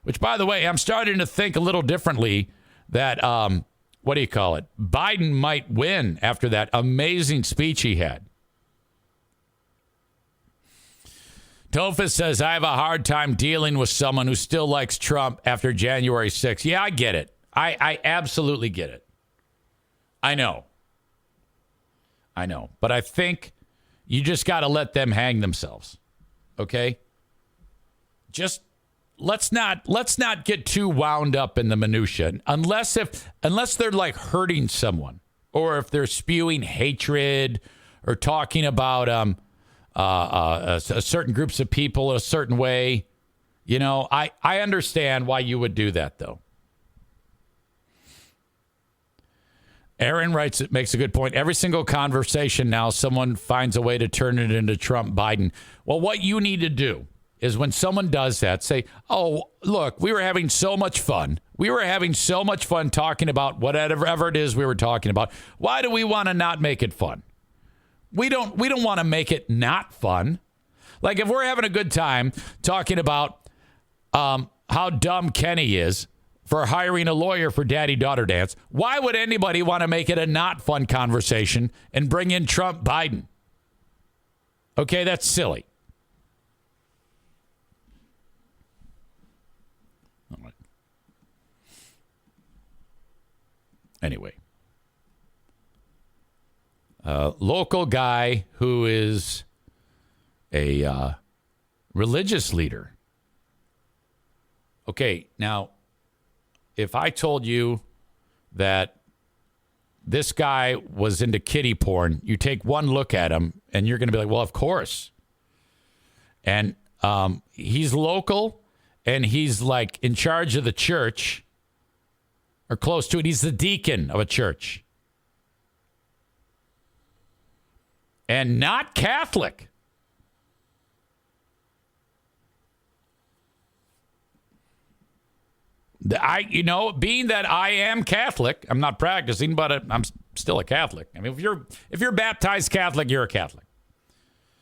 Which, by the way, I'm starting to think a little differently that, Biden might win after that amazing speech he had. Tophus says, I have a hard time dealing with someone who still likes Trump after January 6th. Yeah, I get it. I absolutely get it. I know. I know. But I think you just got to let them hang themselves. Okay? Just let's not get too wound up in the minutia unless they're like hurting someone or if they're spewing hatred or talking about a certain groups of people a certain way. You know, I understand why you would do that though. Aaron writes, it makes a good point. Every single conversation now, someone finds a way to turn it into Trump Biden. Well, what you need to do is when someone does that, say, oh, look, we were having so much fun. We were having so much fun talking about whatever it is we were talking about. Why do we want to not make it fun? We don't want to make it not fun. Like if we're having a good time talking about how dumb Kenny is for hiring a lawyer for daddy-daughter dance, why would anybody want to make it a not fun conversation and bring in Trump Biden? Okay, that's silly. All right. Anyway. Local guy who is a religious leader. Okay, now, if I told you that this guy was into kiddie porn, you take one look at him and you're going to be like, well, of course. And he's local and he's like in charge of the church or close to it. He's the deacon of a church and not Catholic. Being that I am Catholic, I'm not practicing, but I'm still a Catholic. I mean, if you're baptized Catholic, you're a Catholic.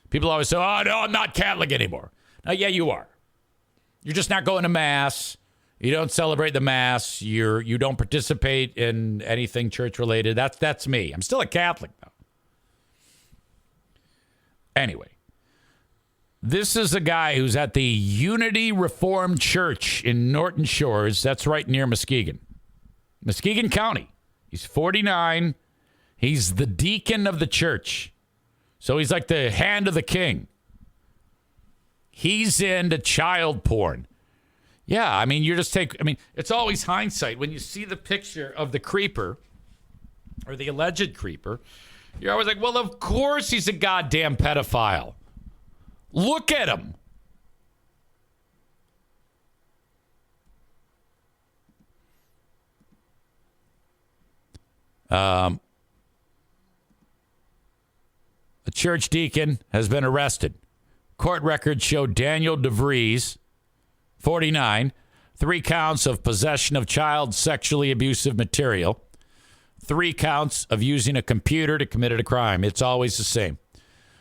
People always say, "Oh no, I'm not Catholic anymore." Yeah, you are. You're just not going to mass. You don't celebrate the mass. You don't participate in anything church related. That's me. I'm still a Catholic though. Anyway. This is a guy who's at the Unity Reformed Church in Norton Shores. That's right near Muskegon County. He's 49. He's the deacon of the church. So he's like the hand of the king. He's into child porn. Yeah, I mean, it's always hindsight. When you see the picture of the creeper or the alleged creeper, you're always like, well, of course he's a goddamn pedophile. Look at him. A church deacon has been arrested. Court records show Daniel DeVries, 49, 3 counts of possession of child sexually abusive material, 3 counts of using a computer to commit a crime. It's always the same.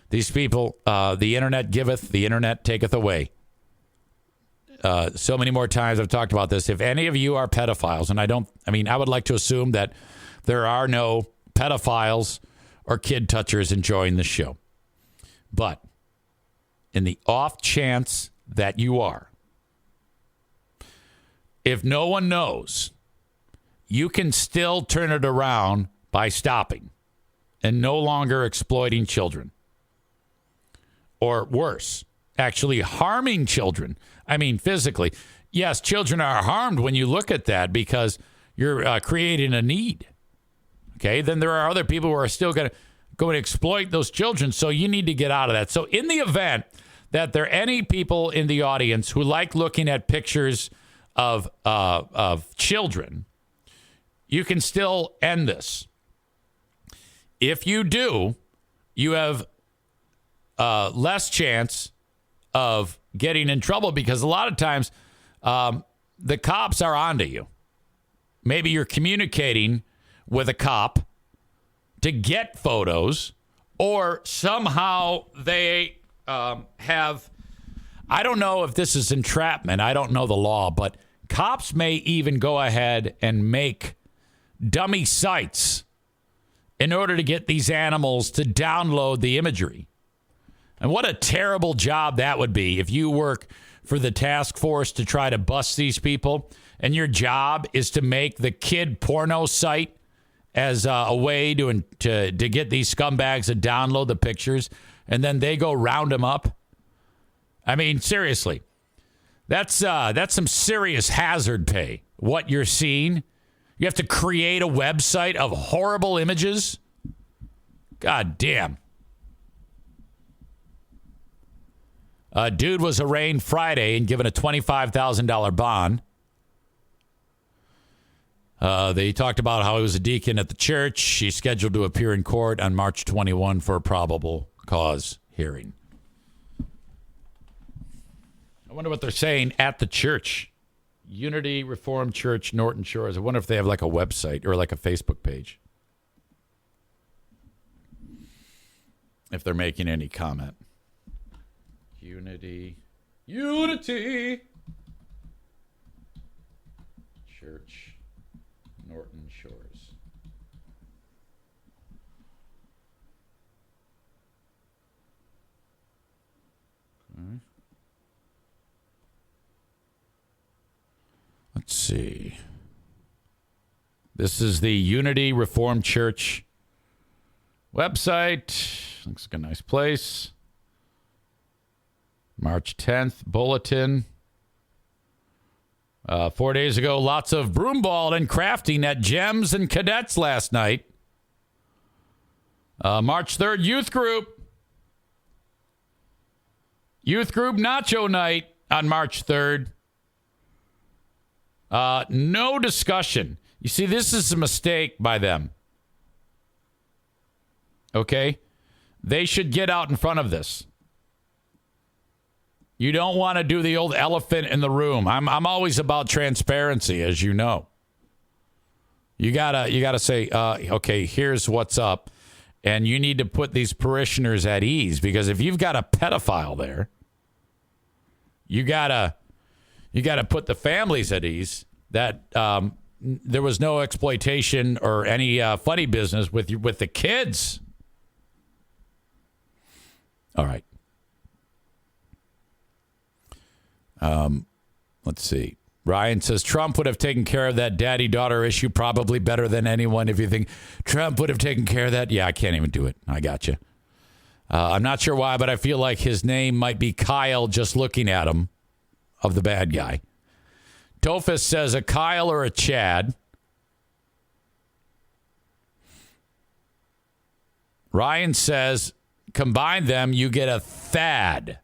These people, the internet giveth, the internet taketh away. So many more times I've talked about this. If any of you are pedophiles, and I would like to assume that there are no pedophiles or kid touchers enjoying this show. But in the off chance that you are, if no one knows, you can still turn it around by stopping and no longer exploiting children. Or worse, actually harming children. I mean, physically. Yes, children are harmed when you look at that because you're creating a need. Okay, then there are other people who are still going to exploit those children, so you need to get out of that. So in the event that there are any people in the audience who like looking at pictures of children, you can still end this. If you do, you have less chance of getting in trouble because a lot of times the cops are onto you. Maybe you're communicating with a cop to get photos, or somehow they have, I don't know if this is entrapment. I don't know the law, but cops may even go ahead and make dummy sites in order to get these animals to download the imagery. And what a terrible job that would be if you work for the task force to try to bust these people and your job is to make the kid porno site as a way to get these scumbags to download the pictures, and then they go round them up. I mean, seriously, that's some serious hazard pay. What you're seeing, you have to create a website of horrible images. God damn. A dude was arraigned Friday and given a $25,000 bond. They talked about how he was a deacon at the church. He's scheduled to appear in court on March 21 for a probable cause hearing. I wonder what they're saying at the church. Unity Reformed Church, Norton Shores. I wonder if they have like a website or like a Facebook page. If they're making any comment. Unity Church. Norton Shores. Okay. Let's see. This is the Unity Reformed Church website. Looks like a nice place. March 10th, bulletin. 4 days ago, lots of broomball and crafting at Gems and Cadets last night. March 3rd, youth group. Youth group nacho night on March 3rd. No discussion. You see, this is a mistake by them. Okay? They should get out in front of this. You don't want to do the old elephant in the room. I'm always about transparency, as you know. You gotta say, okay, here's what's up, and you need to put these parishioners at ease, because if you've got a pedophile there, you gotta put the families at ease that there was no exploitation or any funny business with the kids. All right. Let's see. Ryan says Trump would have taken care of that daddy-daughter issue probably better than anyone. If you think Trump would have taken care of that, yeah, I can't even do it. I got you. I'm not sure why, but I feel like his name might be Kyle just looking at him, of the bad guy. Tofus says a Kyle or a Chad. Ryan says combine them, you get a Thad.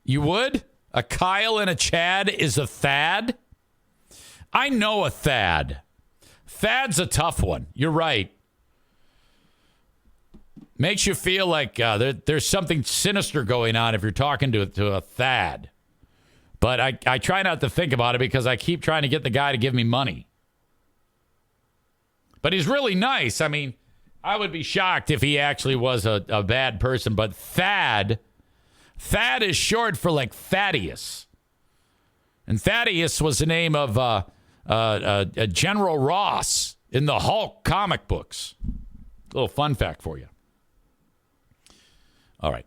You would? A Kyle and a Chad is a Thad? I know a Thad. Thad's a tough one. You're right. Makes you feel like there's something sinister going on if you're talking to a Thad. But I try not to think about it because I keep trying to get the guy to give me money. But he's really nice. I mean, I would be shocked if he actually was a bad person. But Thad is short for like Thaddeus. And Thaddeus was the name of General Ross in the Hulk comic books. A little fun fact for you. All right.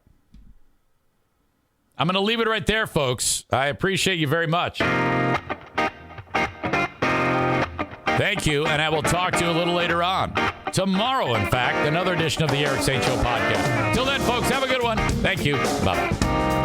I'm going to leave it right there, folks. I appreciate you very much. Thank you, and I will talk to you a little later on. Tomorrow, in fact, another edition of the Eric St. Show podcast. Till then, folks, have a good one. Thank you. Bye-bye.